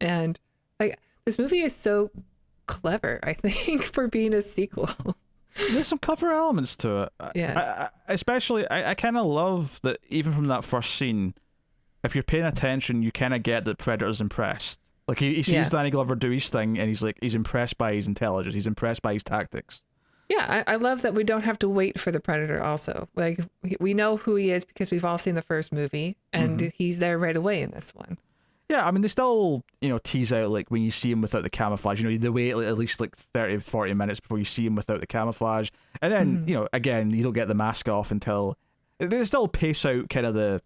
and like, this movie is so clever, I think, for being a sequel. There's some clever elements to it. Yeah. I kind of love that even from that first scene, if you're paying attention, you kind of get that Predator's impressed. Like, he sees Danny Glover do his thing, and he's impressed by his intelligence. He's impressed by his tactics. Yeah, I love that we don't have to wait for the Predator also. Like, we know who he is because we've all seen the first movie, and he's there right away in this one. Yeah, I mean, they still, you know, tease out, like, when you see him without the camouflage, you know, they wait like, at least like 30, 40 minutes before you see him without the camouflage. And then, you know, again, you don't get the mask off until they still pace out kind of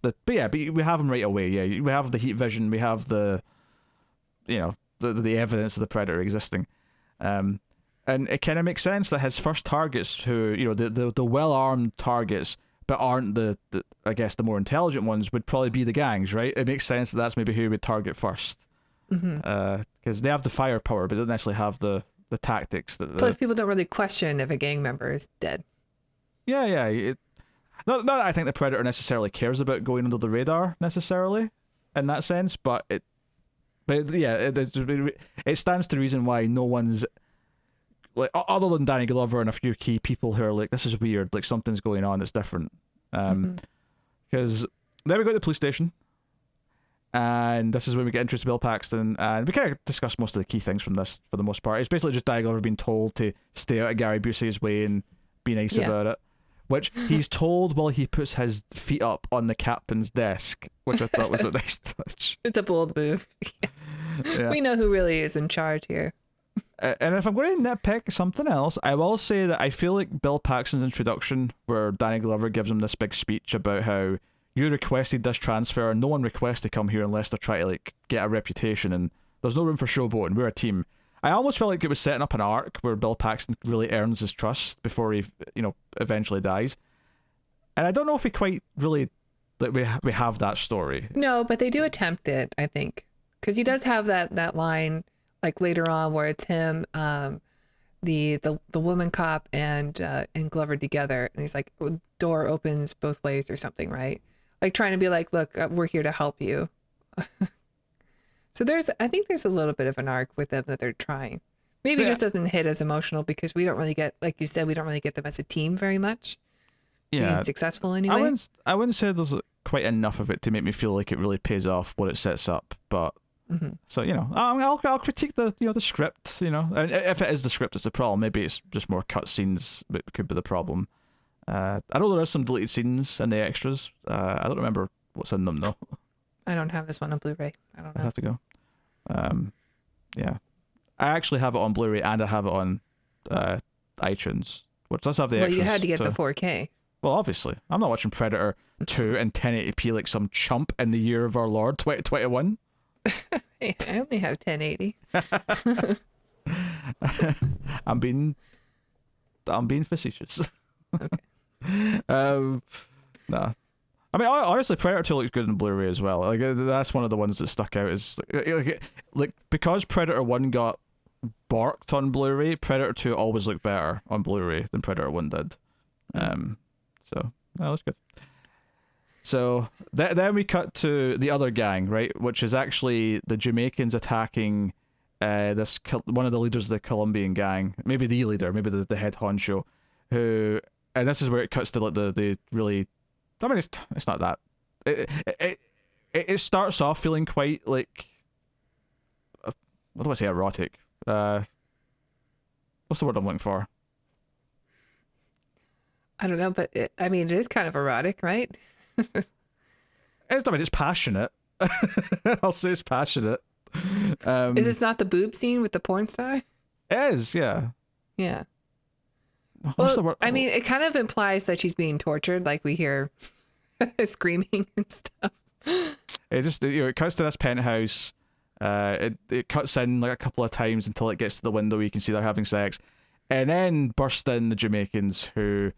but we have him right away. Yeah, we have the heat vision, we have the, you know, the evidence of the Predator existing. And it kind of makes sense that his first targets, who, you know, the well-armed targets, but aren't the I guess the more intelligent ones, would probably be the gangs, right? It makes sense that that's maybe who would target first, because they have the firepower, but they don't necessarily have the tactics. Plus, people don't really question if a gang member is dead. Yeah. Not that I think the Predator necessarily cares about going under the radar necessarily, in that sense, but it stands to reason why no one's, like, other than Danny Glover and a few key people who are like, this is weird, like, something's going on, it's different. Because then we go to the police station, and this is when we get introduced to Bill Paxton, and we kind of discuss most of the key things from this for the most part. It's basically just Danny Glover being told to stay out of Gary Busey's way and be nice about it, which he's told while he puts his feet up on the captain's desk, which I thought was a nice touch. It's a bold move. Yeah. We know who really is in charge here. And if I'm going to nitpick something else, I will say that I feel like Bill Paxton's introduction, where Danny Glover gives him this big speech about how you requested this transfer, and no one requests to come here unless they're trying to, like, get a reputation, and there's no room for showboating, we're a team. I almost felt like it was setting up an arc where Bill Paxton really earns his trust before he, you know, eventually dies. And I don't know if he quite really, like, we have that story. No, but they do attempt it, I think, because he does have that line, like, later on, where it's him, the woman cop and Glover together, and he's like, door opens both ways or something, right? Like, trying to be like, look, we're here to help you. So I think there's a little bit of an arc with them that they're trying. Maybe it just doesn't hit as emotional because we don't really get, like you said, we don't really get them as a team very much. Yeah, being successful anyway. I wouldn't say there's quite enough of it to make me feel like it really pays off what it sets up, but. So, you know, I'll critique the script, you know, and if it is the script, it's the problem. Maybe it's just more cut scenes that could be the problem. I know there are some deleted scenes in the extras. I don't remember what's in them though. I don't have this one on Blu-ray. I don't know. I have to go. Yeah, I actually have it on Blu-ray and I have it on iTunes, which does have the Well, extras. you had to get the 4K. Well, obviously. I'm not watching Predator 2 in 1080p like some chump in the year of our Lord, 2021. Hey, I only have 1080. I'm being facetious. Okay. Nah. I mean, honestly, Predator 2 looks good in Blu-ray as well. Like that's one of the ones that stuck out. Is like because Predator 1 got barked on Blu-ray, Predator 2 always looked better on Blu-ray than Predator 1 did. So that was good. So then we cut to the other gang, right, which is actually the Jamaicans attacking one of the leaders of the Colombian gang, maybe the leader, maybe the head honcho, who, and this is where it cuts to like the really, I mean it's not that, it starts off feeling quite like, what do I say, erotic? What's the word I'm looking for? I don't know, but it is kind of erotic, right? It's passionate. I'll say it's passionate. Is this not the boob scene with the porn star? It is, yeah. Yeah. What's the word? I mean, it kind of implies that she's being tortured, like we hear screaming and stuff. It just, it cuts to this penthouse. It cuts in like a couple of times until it gets to the window where you can see they're having sex, and then burst in the Jamaicans who,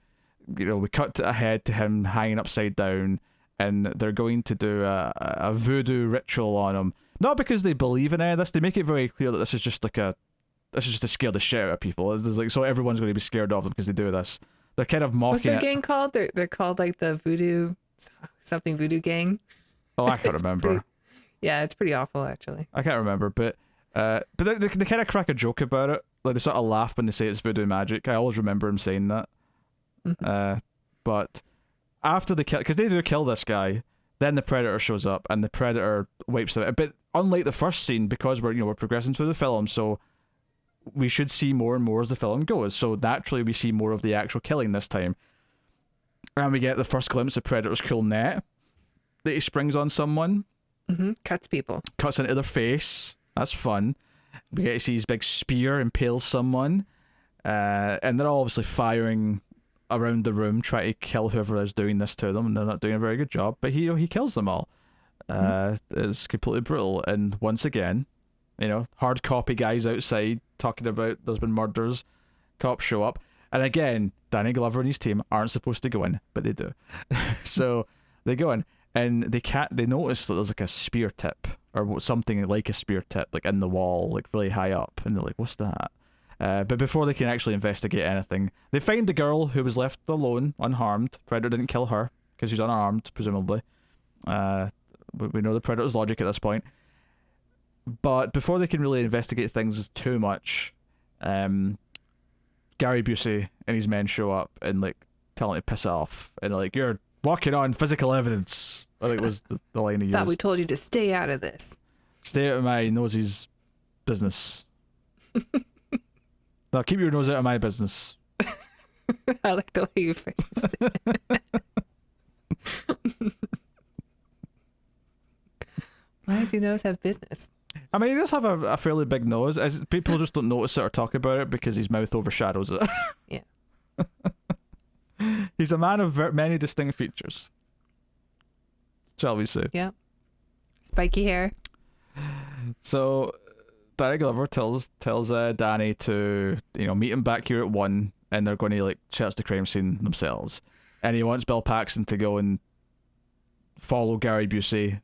we cut ahead to him hanging upside down, and they're going to do a voodoo ritual on him. Not because they believe in any of this. They make it very clear that this is just to scare the shit out of people. There's like, so everyone's going to be scared of them because they do this. They're kind of mocking. What's their it. gang called? They're called like the voodoo gang. Oh, I can't remember. It's pretty awful actually. I can't remember, but they kind of crack a joke about it. Like they sort of laugh when they say it's voodoo magic. I always remember him saying that. Mm-hmm. But after they kill, because they do kill this guy, then the Predator shows up and the Predator wipes it out. But unlike the first scene, because we're progressing through the film, so we should see more and more as the film goes. So naturally, we see more of the actual killing this time, and we get the first glimpse of Predator's cool net that he springs on someone. Mm-hmm. Cuts people. Cuts into their face. That's fun. We get to see his big spear impale someone, and they're all obviously firing around the room, trying to kill whoever is doing this to them, and they're not doing a very good job. But he kills them all. It's completely brutal. And once again, hard copy guys outside talking about there's been murders. Cops show up, and again, Danny Glover and his team aren't supposed to go in, but they do. So they go in. And they notice that there's like a spear tip or something like a spear tip like in the wall, like really high up, and they're like, what's that? But before they can actually investigate anything, they find the girl who was left alone, unharmed. Predator didn't kill her because she's unarmed, presumably. We know the Predator's logic at this point. But before they can really investigate things too much, Gary Busey and his men show up and like tell him to piss off, and like, you're walking on physical evidence, I think was the line he used. Thought we told you to stay out of this. Stay out of my nosy's business. No, keep your nose out of my business. I like the way you phrased it. Why does your nose have business? I mean, he does have a fairly big nose. People just don't notice it or talk about it because his mouth overshadows it. Yeah. He's a man of many distinct features, shall we say. Yeah. Spiky hair. So Danny Glover tells Danny to meet him back here at 1, and they're going to like search the crime scene themselves, and he wants Bill Paxton to go and follow Gary Busey,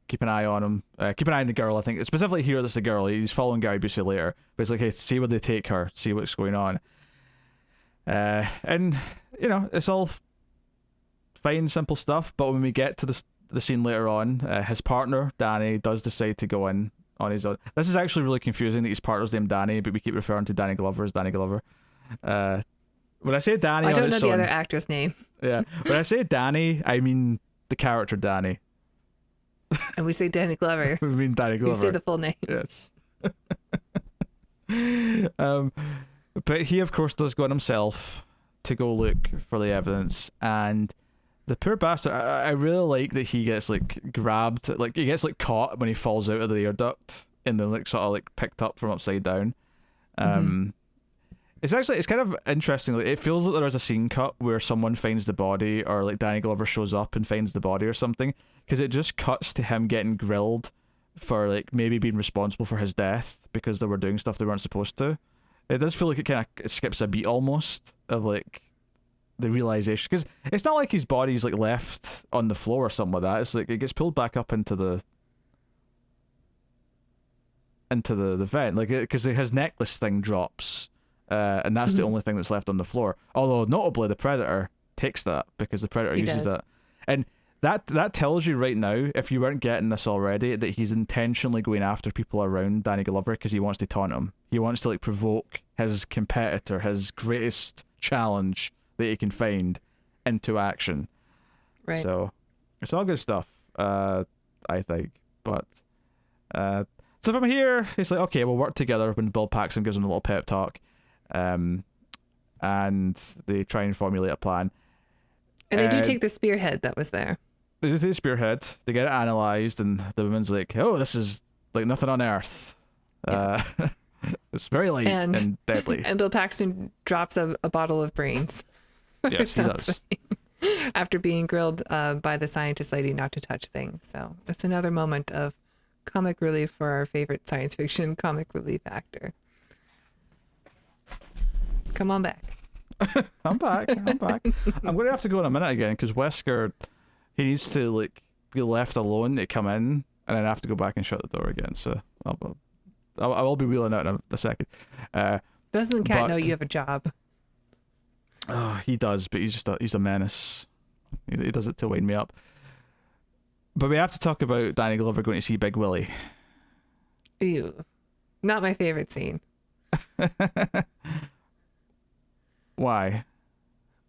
keep an eye on him, keep an eye on the girl. I think specifically here that's the girl. He's following Gary Busey later, but it's like, hey, see where they take her, see what's going on. And it's all fine, simple stuff. But when we get to the scene later on, his partner Danny does decide to go in on his own. This is actually really confusing that his partner's named Danny, but we keep referring to Danny Glover as Danny Glover. When I say Danny, I don't on know his the own, other actor's name. Yeah, when I say Danny, I mean the character Danny. And we say Danny Glover. We mean Danny Glover. You say the full name. Yes. But he, of course, does go on himself to go look for the evidence, and the poor bastard, I really like that he gets like grabbed, like he gets like caught when he falls out of the air duct and then like sort of like picked up from upside down. It's kind of interesting. Like, it feels like there is a scene cut where someone finds the body, or like Danny Glover shows up and finds the body or something, because it just cuts to him getting grilled for like maybe being responsible for his death because they were doing stuff they weren't supposed to. It does feel like it kind of skips a beat almost of like the realization, because it's not like his body's like left on the floor or something like that. It's like it gets pulled back up into the vent, like, because his necklace thing drops. And that's the only thing that's left on the floor. Although, notably, the Predator takes that, because the Predator uses that. And that tells you right now, if you weren't getting this already, that he's intentionally going after people around Danny Glover because he wants to taunt him. He wants to like provoke his competitor, his greatest challenge that he can find, into action. Right. So, it's all good stuff, I think. But, so from here, it's like, okay, we'll work together when Bill Paxton gives him a little pep talk. And they try and formulate a plan. And they do take the spearhead that was there. They do take the spearhead. They get it analysed, and the woman's like, oh, this is like nothing on Earth. Yeah. It's very light and deadly. And Bill Paxton drops a bottle of brains. Yes, he does. After being grilled by the scientist lady not to touch things. So it's another moment of comic relief for our favorite science fiction comic relief actor. Come on back. I'm back. I'm going to have to go in a minute again, because Wesker, he needs to like be left alone to come in, and then I have to go back and shut the door again. So I will be wheeling out in a second. Doesn't the cat know you have a job? Oh, he does, but he's a menace. He does it to wind me up. But we have to talk about Danny Glover going to see Big Willie. Ew. Not my favorite scene. Why?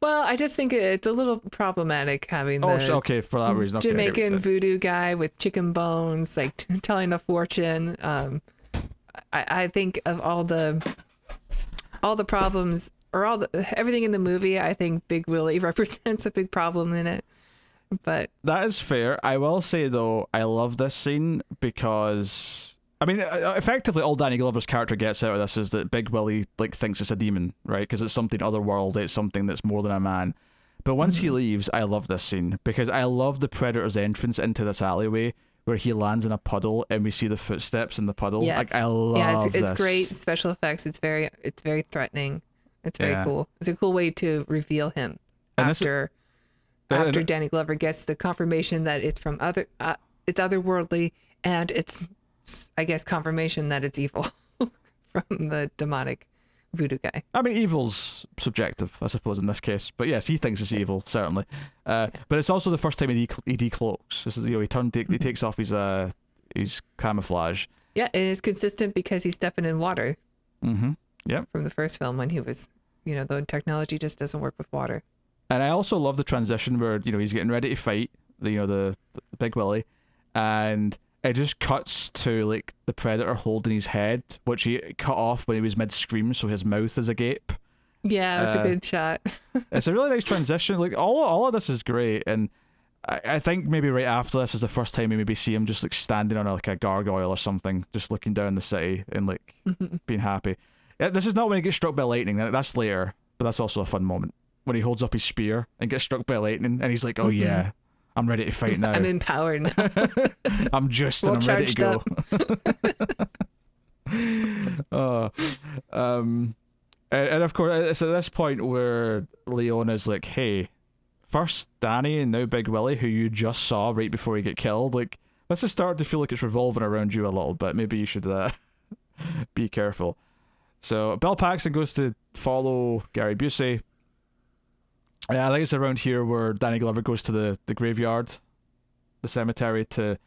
Well, I just think it's a little problematic having okay, for that reason. Okay, Jamaican voodoo guy with chicken bones, like telling a fortune. I think of all the problems, or everything in the movie. I think Big Willie represents a big problem in it. But that is fair. I will say though, I love this scene because, I mean, effectively all Danny Glover's character gets out of this is that Big Willie like thinks it's a demon, right? Because it's something otherworldly, it's something that's more than a man. But once he leaves, I love this scene because I love the Predator's entrance into this alleyway where he lands in a puddle and we see the footsteps in the puddle. Yes. Like, I love it's this. great special effects. It's very threatening. It's very cool. It's a cool way to reveal him after Danny Glover gets the confirmation that it's from it's otherworldly, and it's, I guess, confirmation that it's evil from the demonic voodoo guy. I mean, evil's subjective, I suppose, in this case. But yes, he thinks it's evil, certainly. But it's also the first time he decloaks. This is, he takes off his camouflage. Yeah, and it's consistent because he's stepping in water. Mm-hmm. Yep. From the first film when he was, the technology just doesn't work with water. And I also love the transition where, he's getting ready to fight, the Big Willie, and it just cuts to like the Predator holding his head, which he cut off when he was mid-scream, so his mouth is agape. Yeah, that's a good shot. It's a really nice transition. Like all of this is great, and I think maybe right after this is the first time we maybe see him just like standing on like a gargoyle or something, just looking down the city and like being happy. Yeah, this is not when he gets struck by lightning. That's later, but that's also a fun moment when he holds up his spear and gets struck by lightning, and he's like, "Oh yeah, I'm ready to fight now. I'm empowered now. I'm ready to go." And of course, it's at this point where Leona's like, "Hey, first Danny and now Big Willie, who you just saw right before he get killed. Like, this is starting to feel like it's revolving around you a little bit. Maybe you should be careful." So Bill Paxton goes to follow Gary Busey. I think it's around here where Danny Glover goes to the graveyard, the cemetery, to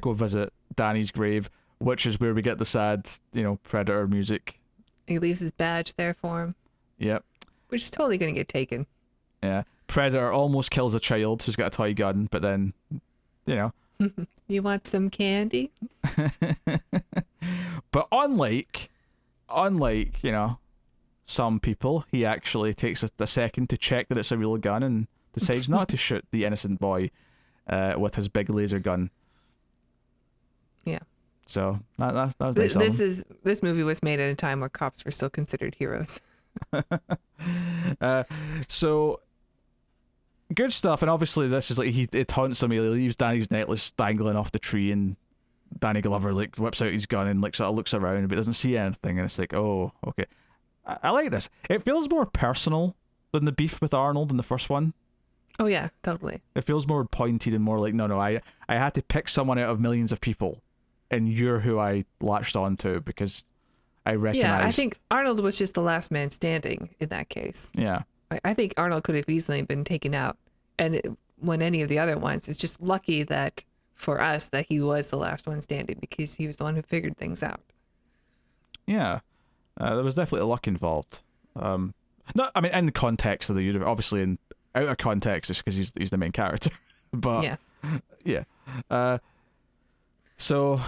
go visit Danny's grave, which is where we get the sad, Predator music. He leaves his badge there for him. Yep. Which is totally going to get taken. Yeah. Predator almost kills a child who's got a toy gun, but then, You want some candy? But unlike, some people, he actually takes a second to check that it's a real gun and decides not to shoot the innocent boy with his big laser gun. Yeah. So that was nice of him. This movie was made at a time where cops were still considered heroes. So good stuff, and obviously this is like it taunts him. He leaves Danny's necklace dangling off the tree, and Danny Glover like whips out his gun and like sort of looks around but doesn't see anything, and it's like, oh, okay. I like this. It feels more personal than the beef with Arnold in the first one. Oh yeah, totally. It feels more pointed and more like, no, I had to pick someone out of millions of people, and you're who I latched on to because I recognized. Yeah, I think Arnold was just the last man standing in that case. Yeah. I think Arnold could have easily been taken out, and when any of the other ones, it's just lucky that for us that he was the last one standing because he was the one who figured things out. Yeah, there was definitely a luck involved. No, I mean in the context of the universe, obviously in out of context, it's because he's the main character. But yeah. So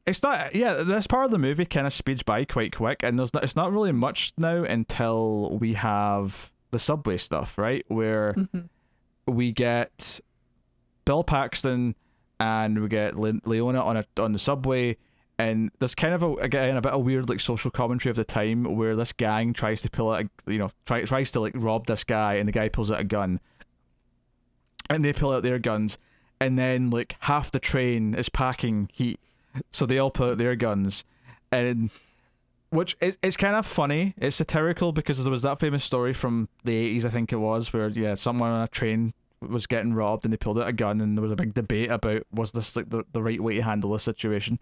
it's not. Yeah, this part of the movie kind of speeds by quite quick, and it's not really much now until we have the subway stuff, right? Where we get Bill Paxton and we get Leona on the subway, and there's kind of a bit of weird like social commentary of the time where this gang tries to pull out tries to like rob this guy, and the guy pulls out a gun, and they pull out their guns, and then like half the train is packing heat, so they all pull out their guns, and which it's kind of funny. It's satirical because there was that famous story from the 80s, I think it was, where someone on a train was getting robbed and they pulled out a gun, and there was a big debate about was this like the right way to handle the situation.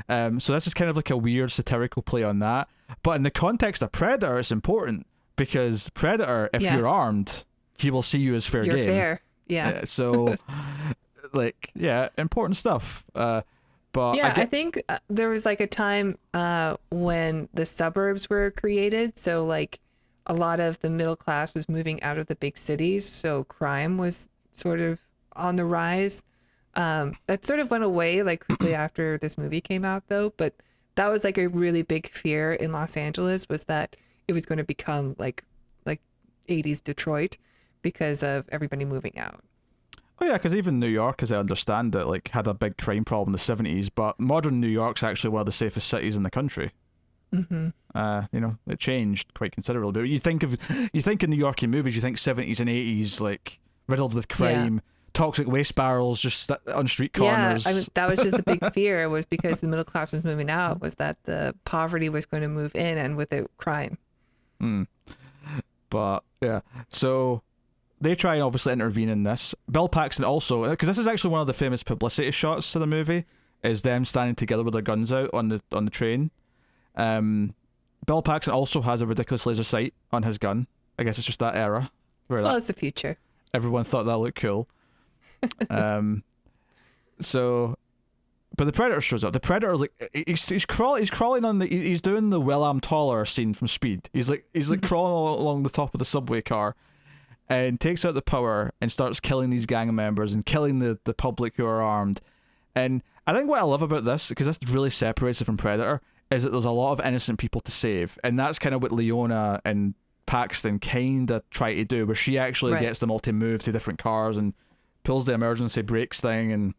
So this is kind of like a weird satirical play on that, but in the context of Predator it's important because Predator, if you're armed, he will see you as fair game. You're fair. So like important stuff. But I think there was like a time when the suburbs were created, so like a lot of the middle class was moving out of the big cities, so crime was sort of on the rise. That sort of went away like quickly after this movie came out though, but that was like a really big fear in Los Angeles, was that it was going to become like 80s Detroit because of everybody moving out. Oh yeah, because even New York, as I understand it, like had a big crime problem in the 70s, but modern New York's actually one of the safest cities in the country. It changed quite considerably. But you think in New York in movies, you think 70s and 80s like riddled with crime, toxic waste barrels just on street corners. Yeah, I mean that was just the big fear, was because the middle class was moving out, was that the poverty was going to move in, and with it crime. But yeah, so they try and obviously intervene in this. Bill Paxton also, because this is actually one of the famous publicity shots to the movie, is them standing together with their guns out on the train. Bill Paxton also has a ridiculous laser sight on his gun. I guess it's just that era. It's the future. Everyone thought that looked cool. But the Predator shows up. The Predator, like, he's crawling on he's doing the Will I'm Taller scene from Speed. He's like crawling along the top of the subway car, and takes out the power and starts killing these gang members and killing the public who are armed. And I think what I love about this, because this really separates it from Predator, is that there's a lot of innocent people to save, and that's kind of what Leona and Paxton kind of try to do, where she actually gets them all to move to different cars and pulls the emergency brakes thing and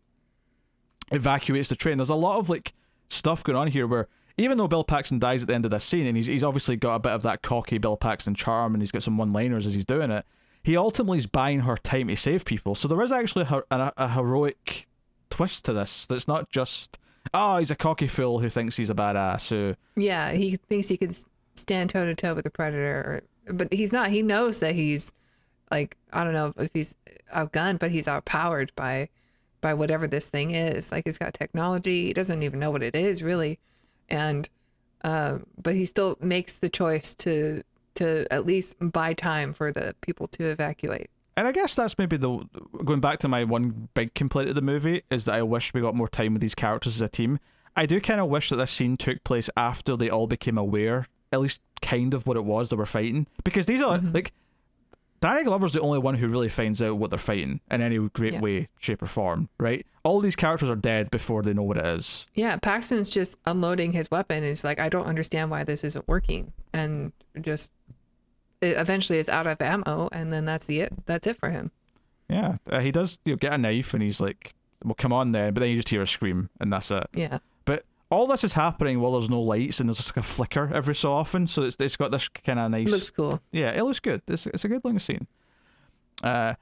evacuates the train. There's a lot of like stuff going on here where even though Bill Paxton dies at the end of this scene, and he's obviously got a bit of that cocky Bill Paxton charm, and he's got some one-liners as he's doing it, he ultimately is buying her time to save people. So there is actually a heroic twist to this. That's not just, he's a cocky fool who thinks he's a badass. He thinks he could stand toe to toe with the Predator, but he's not. He knows that he's like, I don't know if he's outgunned, but he's outpowered by whatever this thing is. Like, he's got technology. He doesn't even know what it is really, and but he still makes the choice to at least buy time for the people to evacuate. And I guess that's maybe going back to my one big complaint of the movie, is that I wish we got more time with these characters as a team. I do kind of wish that this scene took place after they all became aware, at least kind of what it was they were fighting. Because these are, like, Danny Glover's the only one who really finds out what they're fighting in any great way, shape, or form, right? All these characters are dead before they know what it is. Yeah, Paxton's just unloading his weapon, and he's like, I don't understand why this isn't working. And just... it eventually is out of ammo, and then that's it for him. Yeah, he does get a knife, and he's like We'll come on then, but then you just hear a scream, and that's it. Yeah. But all this is happening while there's no lights, and there's just like a flicker every so often, so it's got this kind of nice... It looks cool. Yeah, it looks good. It's a good looking scene. And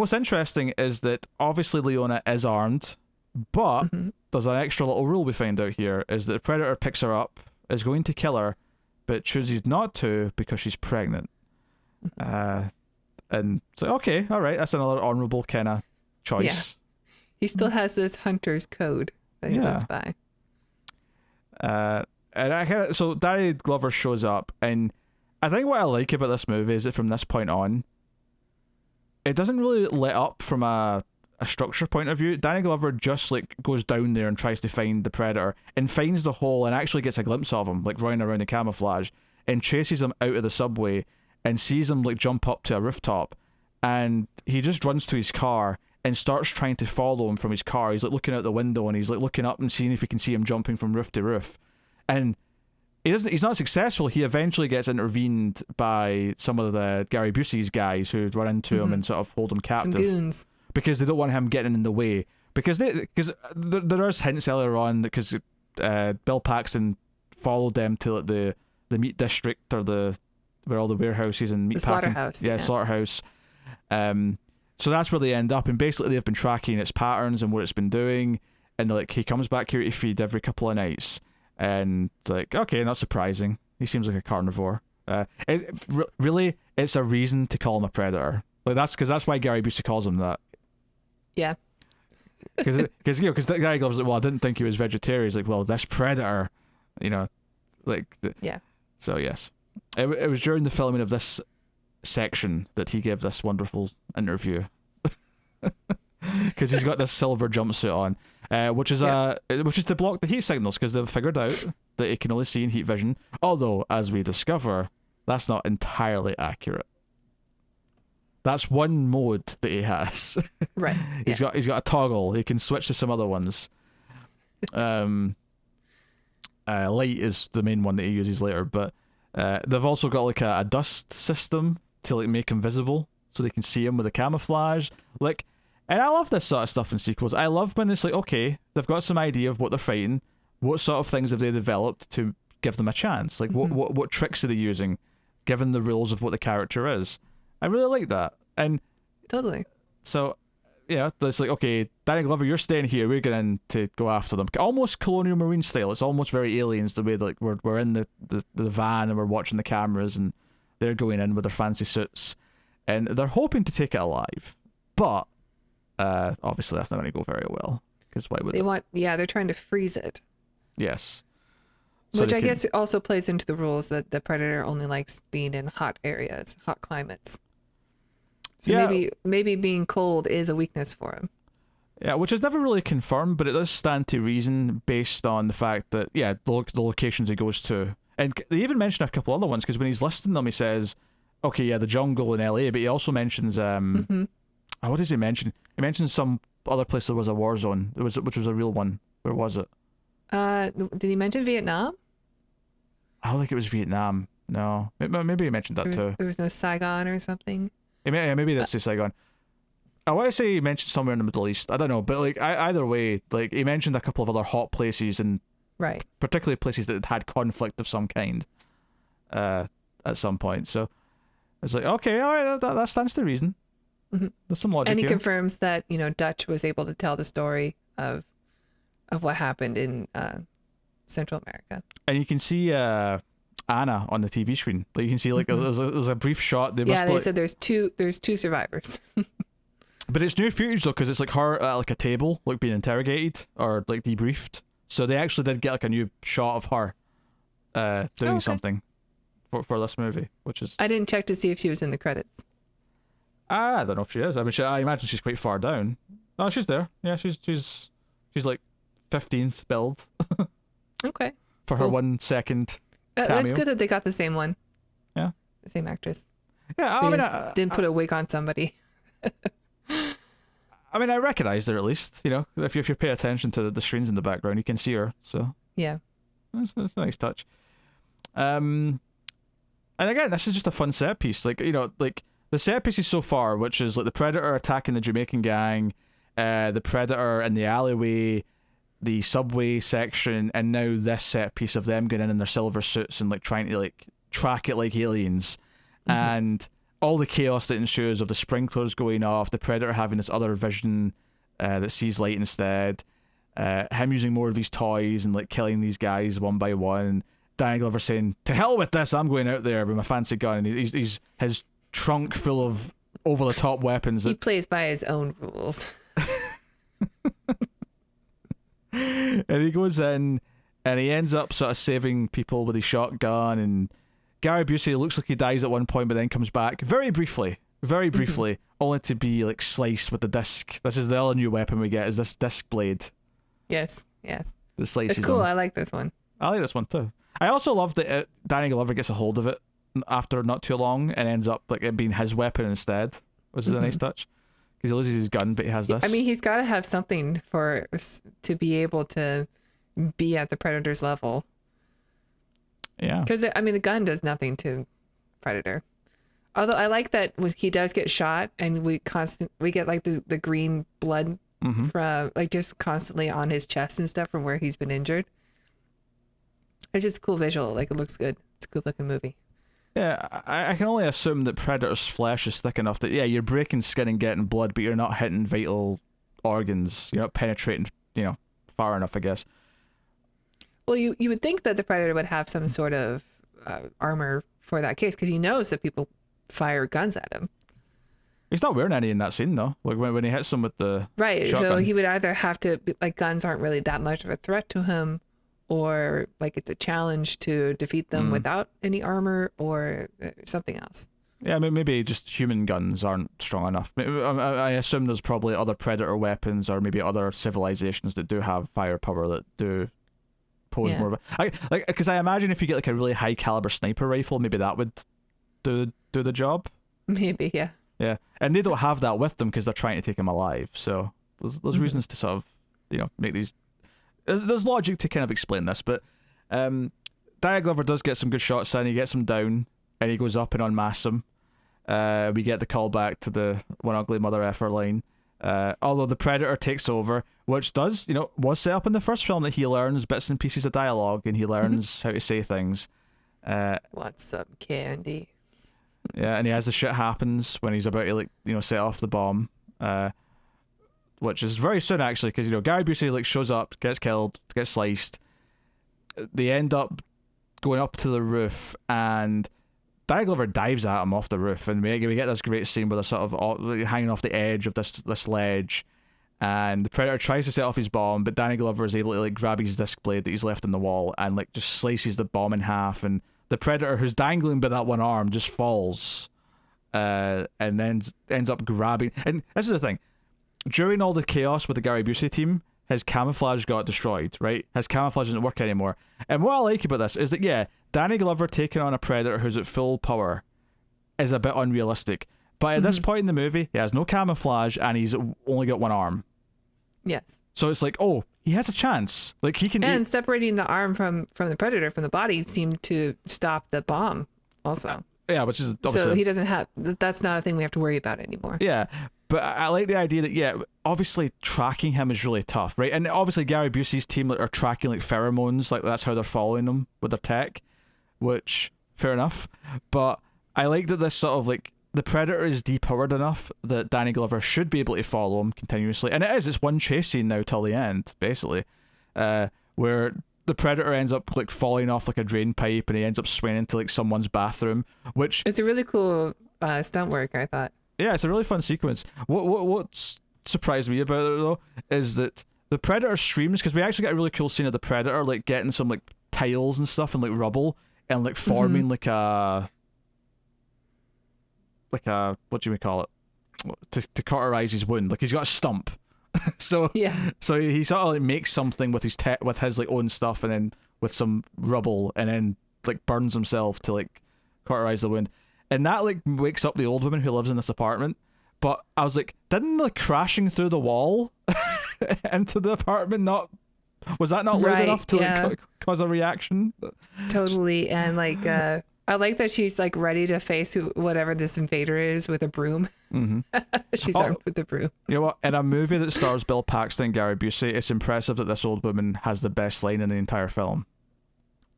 what's interesting is that obviously Leona is armed, but there's an extra little rule we find out here, is that the Predator picks her up, is going to kill her, but chooses not to because she's pregnant. And so, okay, all right, that's another honourable kind of choice. Yeah. He still has this hunter's code that he lives by. And so Danny Glover shows up, and I think what I like about this movie is that from this point on, it doesn't really let up from a structure point of view. Danny Glover just like goes down there and tries to find the Predator and finds the hole and actually gets a glimpse of him like running around the camouflage and chases him out of the subway and sees him like jump up to a rooftop, and he just runs to his car and starts trying to follow him from his car. He's like looking out the window and he's like looking up and seeing if he can see him jumping from roof to roof, and he's not successful. He eventually gets intervened by some of the Gary Busey's guys who run into him and sort of hold him captive. Some goons. Because they don't want him getting in the way. Because there is hints earlier on because Bill Paxton followed them to like the meat district or where all the warehouses and meat packing. Slaughterhouse. Yeah, slaughterhouse. So that's where they end up, and basically they've been tracking its patterns and what it's been doing, and they're like, he comes back here to feed every couple of nights. And it's like, okay, not surprising. He seems like a carnivore. Really, it's a reason to call him a predator. Like that's why Gary Busey calls him that. Yeah. Because that guy goes like, well, I didn't think he was vegetarian. He's like, well, this predator, Yeah. So yes, it was during the filming of this section that he gave this wonderful interview. Because he's got this silver jumpsuit on, which is to block the heat signals, because they've figured out that it can only see in heat vision. Although, as we discover, that's not entirely accurate. That's one mode that he has. Right. He's got a toggle. He can switch to some other ones. Light is the main one that he uses later, but they've also got like a dust system to like make him visible, so they can see him with the camouflage. And I love this sort of stuff in sequels. I love when it's like, okay, they've got some idea of what they're fighting. What sort of things have they developed to give them a chance? Like, what tricks are they using, given the rules of what the character is? I really like that. And totally. So, it's like, okay, Danny Glover, you're staying here. We're going to go after them. Almost Colonial Marine style. It's almost very Aliens, the way that like we're in the van and we're watching the cameras and they're going in with their fancy suits. And they're hoping to take it alive. But obviously that's not going to go very well, because why would they? They're trying to freeze it. Yes. So which I guess also plays into the rules that the predator only likes being in hot areas, hot climates. So maybe being cold is a weakness for him. Yeah, which is never really confirmed, but it does stand to reason based on the fact that the locations he goes to, and they even mention a couple other ones, because when he's listing them, he says, okay, the jungle in LA, but he also mentions what does he mention? He mentions some other place that was a war zone. Which was a real one. Where was it? Did he mention Vietnam? I don't think it was Vietnam. No, maybe he mentioned that too. There was no Saigon or something. Maybe that's Saigon. I want to say he mentioned somewhere in the Middle East. I don't know, but like either way, like he mentioned a couple of other hot places, and particularly places that had conflict of some kind, at some point. So it's like, okay, all right, that stands to reason. Mm-hmm. There's some logic. And he here. confirms that Dutch was able to tell the story of what happened in Central America. And you can see Anna on the TV screen. Like you can see like there's a brief shot. They said there's two survivors. But it's new footage though, because it's like her at like a table, like being interrogated or like debriefed. So they actually did get like a new shot of her doing something for this movie, which is. I didn't check to see if she was in the credits. I don't know if she is. I mean, I imagine she's quite far down. Oh, she's there. Yeah, she's like 15th build. Okay. For her 1 second. Cameo. It's good that they got the same one. Yeah. The same actress. Yeah, I didn't put a wig on somebody. I mean, I recognized her at least. If you pay attention to the screens in the background, you can see her. So yeah, that's a nice touch. And again, this is just a fun set piece. Like the set pieces so far, which is like the Predator attacking the Jamaican gang, the Predator in the alleyway, the subway section, and now this set piece of them getting in their silver suits and like trying to like track it like aliens, and all the chaos that ensues of the sprinklers going off, the Predator having this other vision that sees light instead, him using more of these toys and like killing these guys one by one. Danny Glover saying, "To hell with this! I'm going out there with my fancy gun." And he's his trunk full of over the top weapons. He plays by his own rules. And he goes in and he ends up sort of saving people with his shotgun, and Gary Busey looks like he dies at one point but then comes back very briefly, only to be like sliced with the disc. This is the other new weapon we get, is this disc blade. Yes. The slices It's cool. him. I like this one. I like this one too. I also love that Danny Glover gets a hold of it after not too long and ends up like it being his weapon instead, which is a nice touch. Because he loses his gun, but he has this. I mean, he's got to have something to be able to be at the Predator's level. Yeah. Because I mean, the gun does nothing to Predator. Although I like that he does get shot, and we get like the green blood from like just constantly on his chest and stuff from where he's been injured. It's just a cool visual. Like, it looks good. It's a good looking movie. Yeah, I can only assume that Predator's flesh is thick enough that, yeah, you're breaking skin and getting blood, but you're not hitting vital organs. You're not penetrating, far enough, I guess. Well, you would think that the Predator would have some sort of armor for that case, because he knows that people fire guns at him. He's not wearing any in that scene, though. Like, when he hits them with the Right, shotgun. so he would either have to, like, guns aren't really that much of a threat to him, or like it's a challenge to defeat them without any armor, or something else. Yeah, I mean, maybe just human guns aren't strong enough. I assume there's probably other Predator weapons, or maybe other civilizations that do have firepower that do pose more of a... Because I imagine if you get like a really high caliber sniper rifle, maybe that would do the job. Maybe, yeah. Yeah, and they don't have that with them because they're trying to take him alive. So there's reasons to sort of, make these... There's logic to kind of explain this, but Danny Glover does get some good shots in. He gets him down, and he goes up and unmasks him. We get the call back to the one ugly mother effer line. Although the Predator takes over, which was set up in the first film, that he learns bits and pieces of dialogue, and he learns how to say things. What's up, candy? Yeah, and he has the shit happens when he's about to set off the bomb. Which is very soon, actually, because Gary Busey shows up, gets killed, gets sliced. They end up going up to the roof, and Danny Glover dives at him off the roof, and we get this great scene where they're sort of hanging off the edge of this ledge, and the Predator tries to set off his bomb, but Danny Glover is able to grab his disc blade that he's left in the wall and just slices the bomb in half, and the Predator, who's dangling by that one arm, just falls, and then ends up grabbing. And this is the thing. During all the chaos with the Gary Busey team, his camouflage got destroyed, right? His camouflage doesn't work anymore. And what I like about this is that, yeah, Danny Glover taking on a Predator who's at full power is a bit unrealistic. But at this point in the movie, he has no camouflage and he's only got one arm. Yes. So it's like, oh, he has a chance. Like, he can... And separating the arm from the Predator, from the body, seemed to stop the bomb also. Yeah, which is obviously... So he doesn't have... That's not a thing we have to worry about anymore. Yeah, but I like the idea that, yeah, obviously tracking him is really tough, right? And obviously Gary Busey's team are tracking pheromones, that's how they're following them with their tech, which, fair enough. But I like that this sort of the Predator is depowered enough that Danny Glover should be able to follow him continuously. And it's one chase scene now till the end, basically, where the Predator ends up falling off a drain pipe, and he ends up swinging into someone's bathroom, which... It's a really cool stunt work, I thought. Yeah, it's a really fun sequence. What surprised me about it, though, is that the Predator screams, because we actually get a really cool scene of the Predator getting some tiles and stuff and rubble and forming a what do we call it, to cauterize his wound. He's got a stump. So yeah, so he sort of makes something with his own stuff, and then with some rubble, and then burns himself to cauterize the wound. And that wakes up the old woman who lives in this apartment. But I was didn't crashing through the wall into the apartment was that not loud enough to cause a reaction? Totally. And I like that she's like ready to face whatever this invader is with a broom. Mm-hmm. She's armed with a broom. You know what? In a movie that stars Bill Paxton and Gary Busey, it's impressive that this old woman has the best line in the entire film.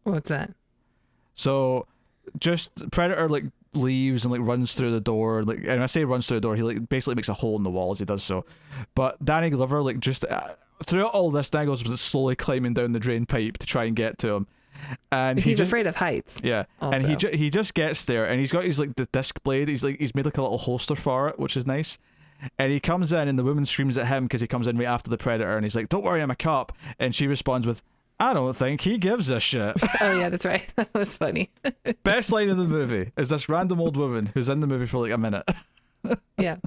What's that? So, just Predator like leaves and like runs through the door. Like, and I say runs through the door, he like basically makes a hole in the wall as he does so. But Danny Glover like just throughout all this, Danny Glover was slowly climbing down the drain pipe to try and get to him. And he's afraid of heights. Yeah, also. and he just gets there, and he's got his like the disc blade. He's made like a little holster for it, which is nice. And he comes in, and the woman screams at him because he comes in right after the Predator, and he's like, "Don't worry, I'm a cop." And she responds with, "I don't think he gives a shit." Oh yeah, that's right. That was funny. Best line in the movie is this random old woman who's in the movie for like a minute. Yeah.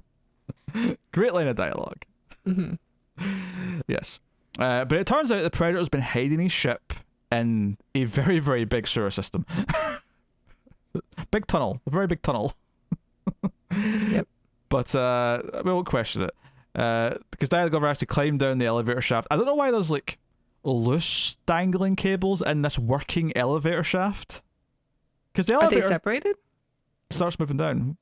Great line of dialogue. Mm-hmm. Yes, but it turns out the Predator's been hiding his ship in a very, very big sewer system. Big tunnel. A very big tunnel. Yep. But we won't question it. Because Danny Glover has to climb down the elevator shaft. I don't know why there's like loose dangling cables in this working elevator shaft. Because the elevator... Are they separated? Starts moving down.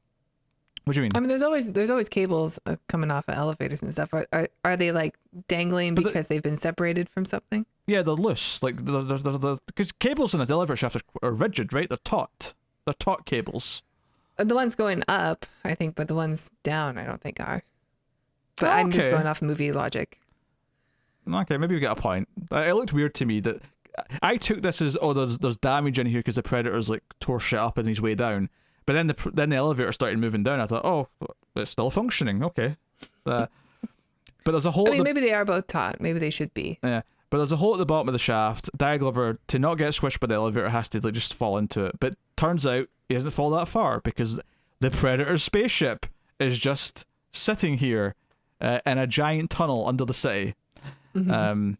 What do you mean? I mean, there's always cables coming off of elevators and stuff. Are they like dangling because they've been separated from something? Yeah, they're loose. Like because cables in a elevator shaft are rigid, right? They're taut. They're taut cables. The ones going up, I think, but the ones down, I don't think are. But I'm just going off movie logic. Okay, maybe we get a point. It looked weird to me that I took this as there's damage in here because the Predator's like tore shit up in his way down. But then the elevator started moving down. I thought, oh, it's still functioning. Okay. But there's a hole. I mean, maybe they are both taut. Maybe they should be. Yeah. But there's a hole at the bottom of the shaft. Danny Glover, to not get squished by the elevator, has to like just fall into it. But turns out he doesn't fall that far because the Predator's spaceship is just sitting here in a giant tunnel under the city. Mm-hmm.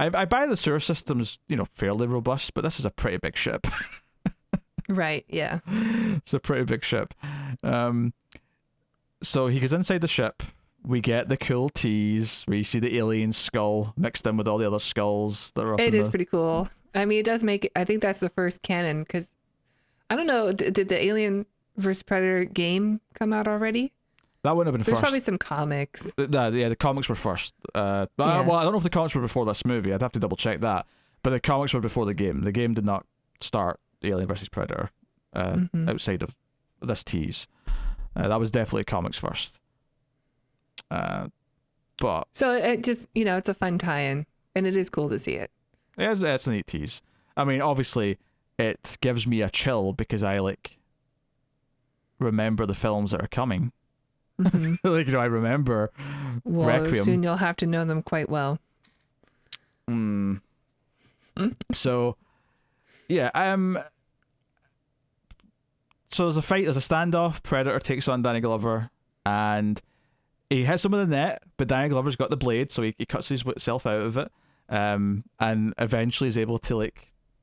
I buy the sewer system's fairly robust, but this is a pretty big ship. Right, yeah. It's a pretty big ship. So he goes inside the ship. We get the cool tease where you see the alien skull mixed in with all the other skulls that are up. It is pretty cool. I mean, it does make it, I think that's the first canon because I don't know, did the Alien vs. Predator game come out already? That wouldn't have been There's first. probably some comics. The comics were first. Well, I don't know if the comics were before this movie. I'd have to double check that. But the comics were before the game. The game did not start Alien vs. Predator outside of this tease. That was definitely comics first. But so it just it's a fun tie-in, and it is cool to see it. It's a neat tease. I mean, obviously, it gives me a chill because I remember the films that are coming. Mm-hmm. I remember Requiem. Soon you'll have to know them quite well. So, yeah. So there's a fight. There's a standoff. Predator takes on Danny Glover, and he hits him with a net. But Danny Glover's got the blade, so he cuts himself out of it, and eventually is able to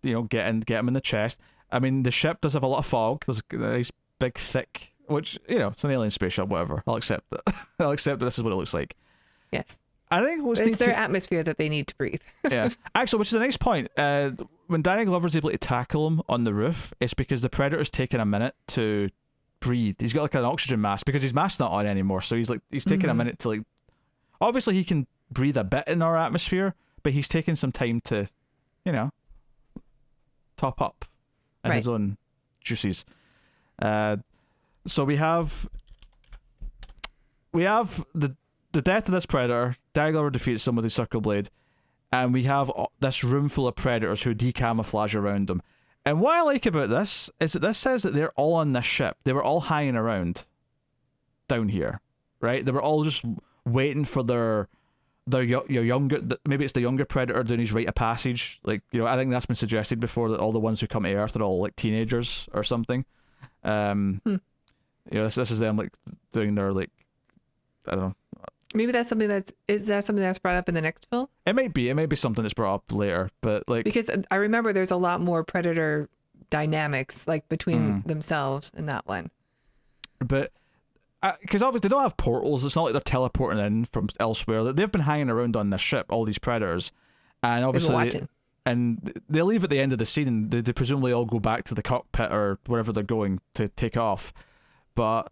get him in the chest. I mean, the ship does have a lot of fog. There's a nice big thick. Which, it's an alien spaceship, whatever. I'll accept that. I'll accept that this is what it looks like. Yes. I think it's their atmosphere that they need to breathe. Yeah. Actually, which is a nice point. When Danny Glover's able to tackle him on the roof, it's because the Predator's taken a minute to breathe. He's got an oxygen mask because his mask's not on anymore. So he's taking a minute to obviously he can breathe a bit in our atmosphere, but he's taking some time to, top up in his own juices. So we have the death of this Predator. Danny Glover defeats someone with his circle blade, and we have this room full of Predators who decamouflage around them. And what I like about this is that this says that they're all on this ship. They were all hanging around down here, right? They were all just waiting for their younger. Maybe it's the younger Predator doing his rite of passage. I think that's been suggested before that all the ones who come to Earth are all teenagers or something. This is them doing their I don't know. Maybe that's something that's brought up in the next film. It might be something that's brought up later, but because I remember there's a lot more Predator dynamics between themselves in that one. But because obviously they don't have portals, it's not like they're teleporting in from elsewhere. They've been hanging around on this ship, all these Predators, and obviously and they leave at the end of the scene, and they presumably all go back to the cockpit or wherever they're going to take off. But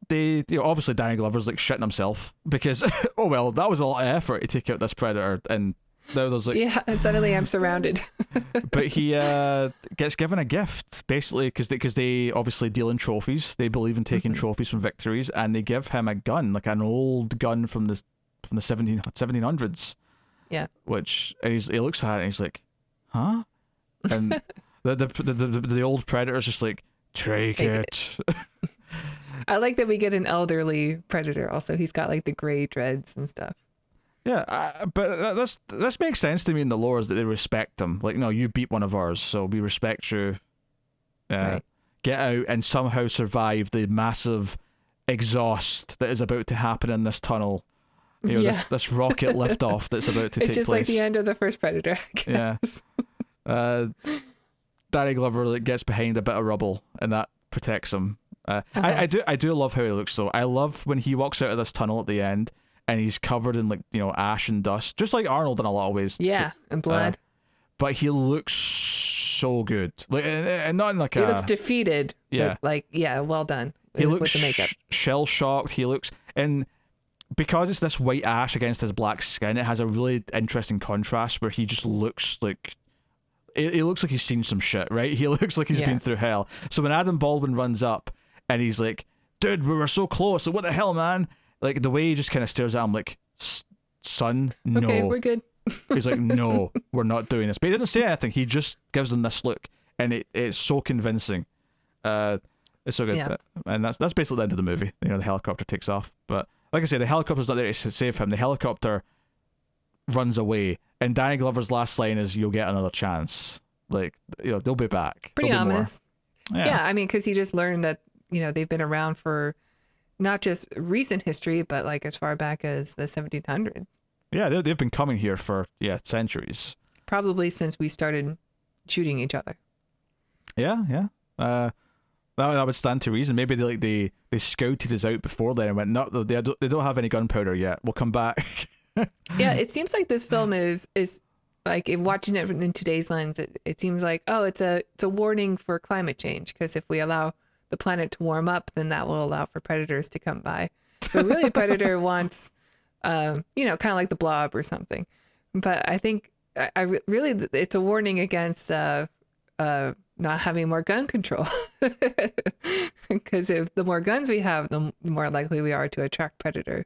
they, obviously Danny Glover's like shitting himself because, oh well, that was a lot of effort to take out this predator, and now there's like, yeah, and suddenly I'm surrounded. but he gets given a gift basically because they obviously deal in trophies. They believe in taking trophies from victories, and they give him a gun, like an old gun from the 1700s. Yeah. Which he looks at it and he's like, huh? And the old predator's just like, take it. I like that we get an elderly predator also. He's got like the gray dreads and stuff. Yeah, but this makes sense to me in the lore, is that they respect him. Like, no, you beat one of ours, so we respect you. Right. Get out and somehow survive the massive exhaust that is about to happen in this tunnel. This rocket liftoff that's about to take place. It's just like the end of the first Predator, I guess. Yeah. Danny Glover like gets behind a bit of rubble, and that protects him. I do love how he looks though. I love when he walks out of this tunnel at the end, and he's covered in like ash and dust, just like Arnold in a lot of ways. Yeah, and blood. But he looks so good, like, and not in like he looks defeated. Yeah, but well done. He looks with the makeup. Shell shocked. He looks, and because it's this white ash against his black skin, it has a really interesting contrast where he just looks like. It looks like he's seen some shit, right? He looks like he's been through hell. So when Adam Baldwin runs up and he's like, dude, we were so close. Like, what the hell, man? Like, the way he just kind of stares at him like, son, no. Okay, we're good. He's like, no, we're not doing this. But he doesn't say anything. He just gives them this look. And it's so convincing. It's so good. Yeah. And that's basically the end of the movie. The helicopter takes off. But like I say, the helicopter's not there to save him. The helicopter runs away. And Danny Glover's last line is, you'll get another chance. Like, they'll be back. Pretty There'll be ominous. more. Yeah, I mean, because he just learned that, they've been around for not just recent history, but like as far back as the 1700s. Yeah, they've been coming here for, centuries. Probably since we started shooting each other. Yeah. That would stand to reason. Maybe they scouted us out before then and went, no, they don't have any gunpowder yet. We'll come back. Yeah, it seems like this film is like, if watching it in today's lens, it seems like, oh, it's a warning for climate change, because if we allow the planet to warm up, then that will allow for predators to come by. So really, a predator wants, kind of like the Blob or something. But I think really it's a warning against not having more gun control, because if the more guns we have, the more likely we are to attract predator.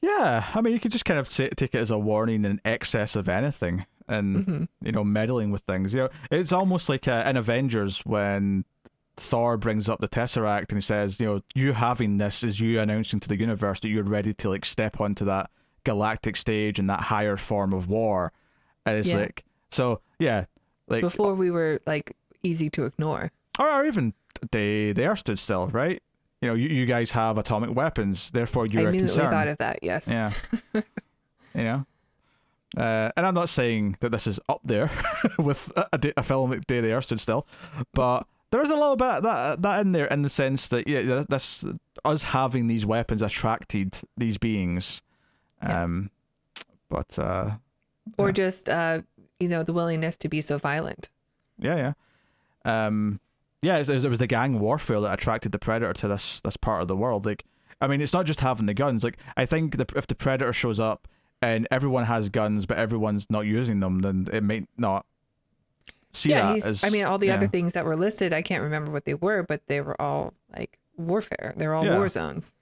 Yeah, I mean, you could just kind of take it as a warning in excess of anything, and meddling with things. It's almost like in Avengers when Thor brings up the Tesseract and he says, you having this is you announcing to the universe that you're ready to like step onto that galactic stage and that higher form of war. And it's like, so yeah, like before we were like easy to ignore, or even the Earth stood still, right? You guys have atomic weapons, therefore you're a concern. I thought of that, yes. Yeah. And I'm not saying that this is up there with a film like Day the Earth Stood Still, but there is a little bit of that in there, in the sense that this us having these weapons attracted these beings, but or just the willingness to be so violent. Yeah. It was the gang warfare that attracted the predator to this part of the world. Like, I mean, it's not just having the guns. Like, I think if the predator shows up and everyone has guns but everyone's not using them, then it may not see that as... I mean, all the other things that were listed, I can't remember what they were, but they were all like warfare. They're all war zones.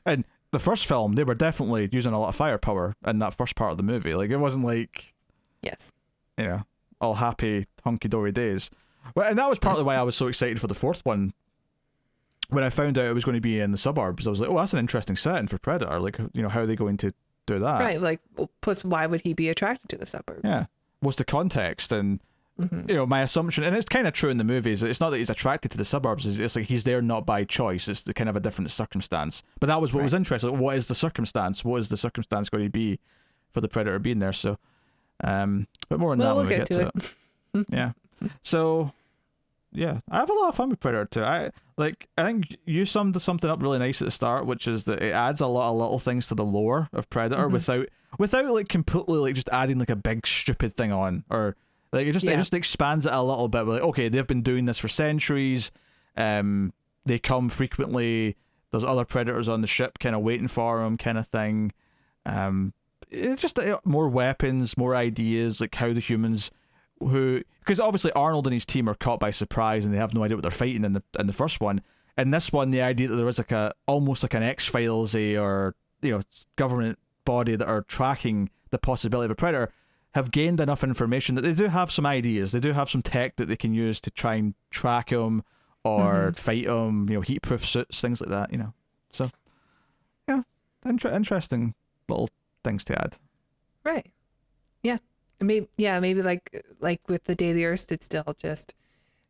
And the first film, they were definitely using a lot of firepower in that first part of the movie. Like, it wasn't like... Yes. All happy, hunky-dory days. Well, and that was partly why I was so excited for the fourth one. When I found out it was going to be in the suburbs, I was like, oh, that's an interesting setting for Predator. Like, how are they going to do that? Right, like, plus why would he be attracted to the suburbs? Yeah. What's the context? And, my assumption, and it's kind of true in the movies, it's not that he's attracted to the suburbs, it's like he's there not by choice, it's the kind of a different circumstance. But that was what was interesting. Like, what is the circumstance? What is the circumstance going to be for the Predator being there? So, but more on that when we get to it. Yeah. So, yeah, I have a lot of fun with Predator 2. I think you summed something up really nice at the start, which is that it adds a lot of little things to the lore of Predator without without like completely like just adding like a big stupid thing on, or like it just expands it a little bit. Like, okay, they've been doing this for centuries. They come frequently. There's other predators on the ship, kind of waiting for them, kind of thing. It's just more weapons, more ideas, like how the humans, because obviously Arnold and his team are caught by surprise and they have no idea what they're fighting in the first one. In this one, the idea that there was like almost like an X-Files or government body that are tracking the possibility of a predator have gained enough information that they do have some ideas. They do have some tech that they can use to try and track them or fight them. Heat-proof suits, things like that. So yeah, interesting little things to add. Right. Yeah. Maybe like with the Day the Earth Stood Still, just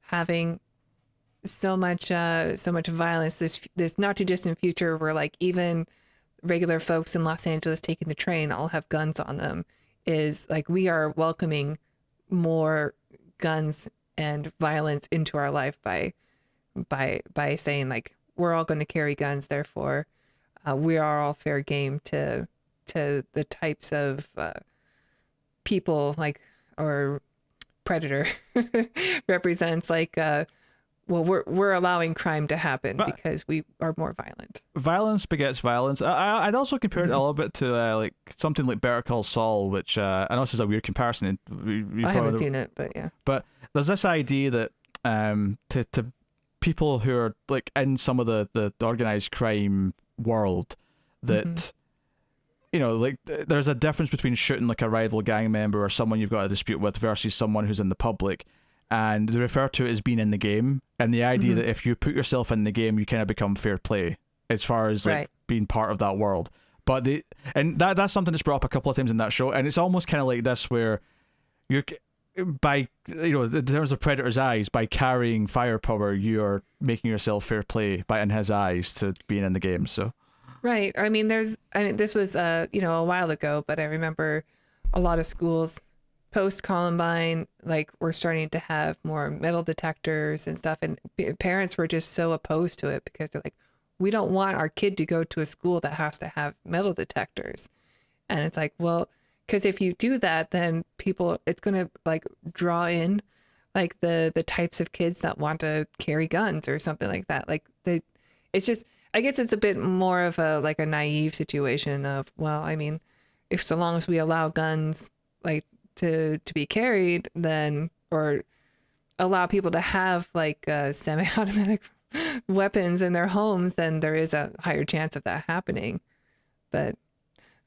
having so much violence. This not too distant future where like even regular folks in Los Angeles taking the train all have guns on them, is like we are welcoming more guns and violence into our life by saying like we're all going to carry guns, therefore we are all fair game to the types of people like, or predator represents like well, we're allowing crime to happen because we are more violent. Violence begets violence. I'd also compare it a little bit to like something like Better Call Saul, which I know this is a weird comparison. I haven't seen it, but yeah. But there's this idea that to people who are like in some of the organized crime world, that like there's a difference between shooting like a rival gang member or someone you've got a dispute with versus someone who's in the public. And they refer to it as being in the game, and the idea that if you put yourself in the game, you kind of become fair play as far as like being part of that world. But that's something that's brought up a couple of times in that show, and it's almost kind of like this where you're by in terms of Predator's eyes, by carrying firepower, you are making yourself fair play by in his eyes to being in the game. So right. I mean, this was a while ago, but I remember a lot of schools post Columbine, like we're starting to have more metal detectors and stuff, and parents were just so opposed to it because they're like, we don't want our kid to go to a school that has to have metal detectors. And it's like, well, because if you do that, then it's going to like draw in like the types of kids that want to carry guns or something like that. Like it's just, I guess it's a bit more of a like a naive situation of, well, I mean, if so long as we allow guns like to be carried, then, or allow people to have like semi-automatic weapons in their homes, then there is a higher chance of that happening. But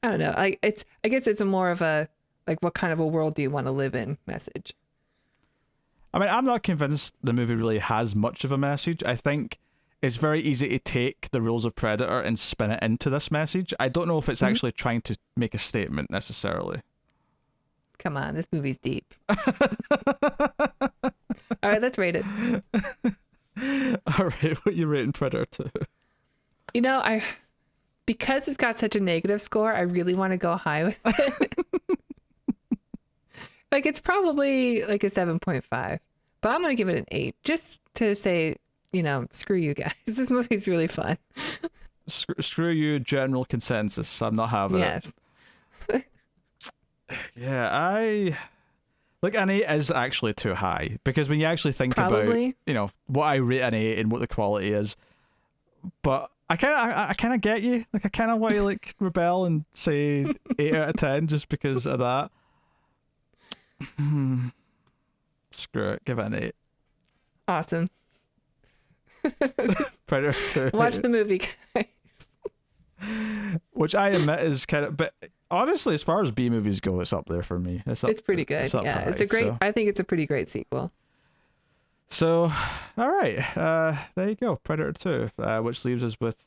I don't know. I guess it's a more of a like, what kind of a world do you want to live in message. I mean, I'm not convinced the movie really has much of a message. I think it's very easy to take the rules of Predator and spin it into this message. I don't know if it's actually trying to make a statement necessarily. Come on, this movie's deep. All right, let's rate it. All right, what you rating Predator 2? Because it's got such a negative score, I really want to go high with it. Like it's probably like a 7.5, but I'm going to give it an 8 just to say, screw you guys. This movie's really fun. Screw you, general consensus. I'm not having it. Yes. Yeah, an 8 is actually too high, because when you actually think about what I rate an 8 and what the quality is, but I kind of get you. Like I kind of want to like rebel and say 8 out of 10 just because of that. Screw it, give it an 8. Awesome. Predator 2. Watch the movie, guys. Which I admit is kind of, but honestly, as far as B movies go, it's up there for me. It's pretty good. It's high. I think it's a pretty great sequel. So, all right, there you go, Predator 2, which leaves us with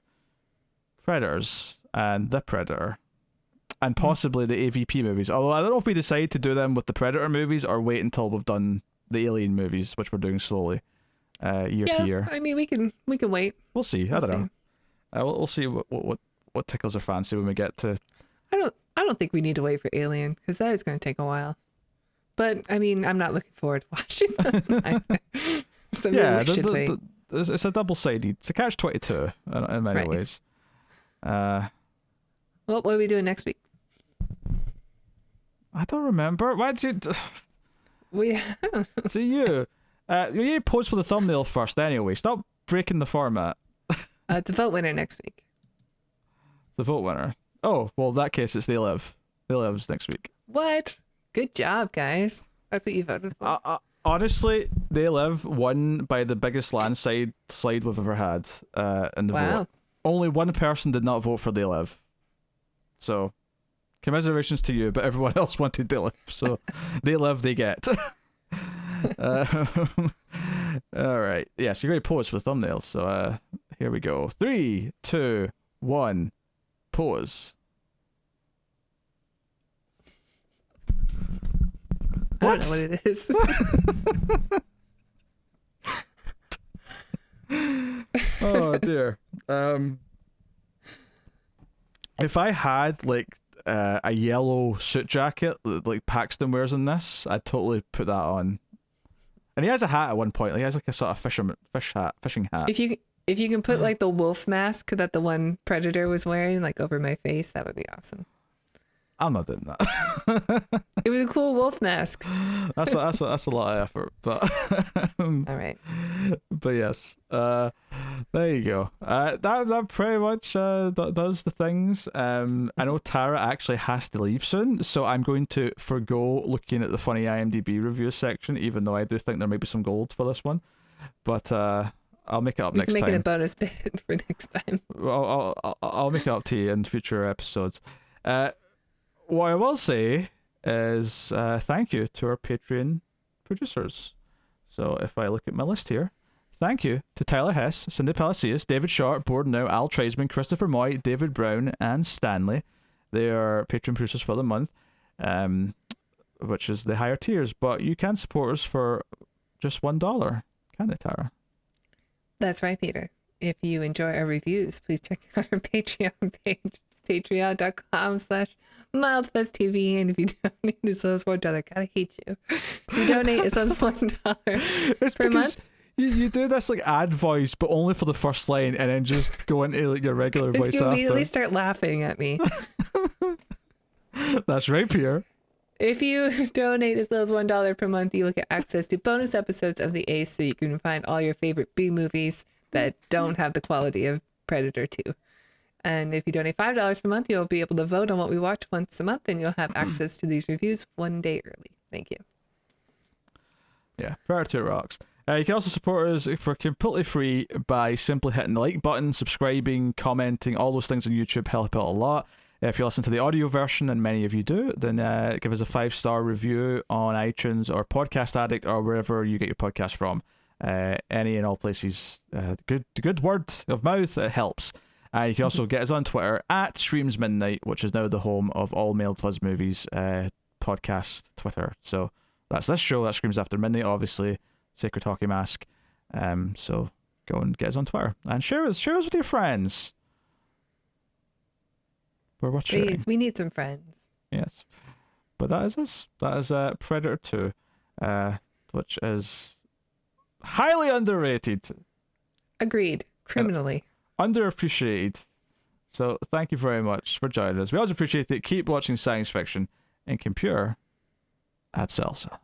Predators and The Predator, and possibly the AVP movies. Although I don't know if we decide to do them with the Predator movies or wait until we've done the Alien movies, which we're doing slowly, year to year. I mean, we can wait. We'll see. I don't know. We'll see what tickles our fancy when we get to. I don't think we need to wait for Alien, because that is going to take a while. But I mean, I'm not looking forward to watching them. So yeah, it's a double-sided. It's a catch-22 in many ways. Well, what are we doing next week? I don't remember. Why did you? We See you. You need to pose for the thumbnail first. Anyway, stop breaking the format. it's a vote winner next week. The vote winner. Oh, well, in that case, it's They Live. They Live's next week. What? Good job, guys. That's what you voted for. Honestly, They Live won by the biggest landslide we've ever had in the vote. Only one person did not vote for They Live. So, commiserations to you, but everyone else wanted They Live. So, They Live, they get. All right. Yes, you're going to pose for the thumbnail. So, here we go. 3, 2, 1. Pause. I don't know what it is. Oh dear. If I had like a yellow suit jacket like Paxton wears in this, I'd totally put that on. And he has a hat at one point. He has like a sort of fishing hat. If you can put like the wolf mask that the one Predator was wearing like over my face, that would be awesome. I'm not doing that. It was a cool wolf mask. That's a lot of effort, but all right. But yes, there you go. That pretty much does the things. I know Tara actually has to leave soon, so I'm going to forgo looking at the funny IMDb review section, even though I do think there may be some gold for this one. But I'll make it up next time. Make it a bonus bit for next time. I'll make it up to you in future episodes. What I will say is thank you to our Patreon producers. So if I look at my list here, thank you to Tyler Hess, Cindy Palacios, David Sharp, Borden Now, Al Tradesman, Christopher Moy, David Brown, and Stanley. They are Patreon producers for the month, which is the higher tiers. But you can support us for just $1, can't they, Tara? That's right, Peter. If you enjoy our reviews, please check out our Patreon page. It's patreon.com/MildFuzzTV. And if you donate as low as $1, God, I hate you. If you donate as low as $1 per month. You do this like ad voice, but only for the first line, and then just go into like your regular voice you after. immediately start laughing at me. That's right, Pierre. If you donate as low as $1 per month, you will get access to bonus episodes of The Ace, so you can find all your favorite B movies that don't have the quality of Predator 2. And if you donate $5 per month, you'll be able to vote on what we watch once a month, and you'll have access to these reviews one day early. Thank you. Yeah, Predator 2 rocks. You can also support us for completely free by simply hitting the like button, subscribing, commenting, all those things on YouTube help out a lot. If you listen to the audio version, and many of you do, then give us a 5-star review on iTunes or Podcast Addict or wherever you get your podcast from. Any and all places. Good word of mouth, it helps. You can also get us on Twitter at Streams Midnight, which is now the home of all Mailed Fuzz Movies podcast Twitter. So that's this show, that Screams After Midnight, obviously. Sacred Hockey Mask. So go and get us on Twitter and share us with your friends. We're watching. Please, we need some friends. Yes, but that is us. That is Predator 2, which is highly underrated. Agreed. Criminally. Underappreciated. So thank you very much for joining us. We always appreciate it. Keep watching science fiction and computer at Salsa.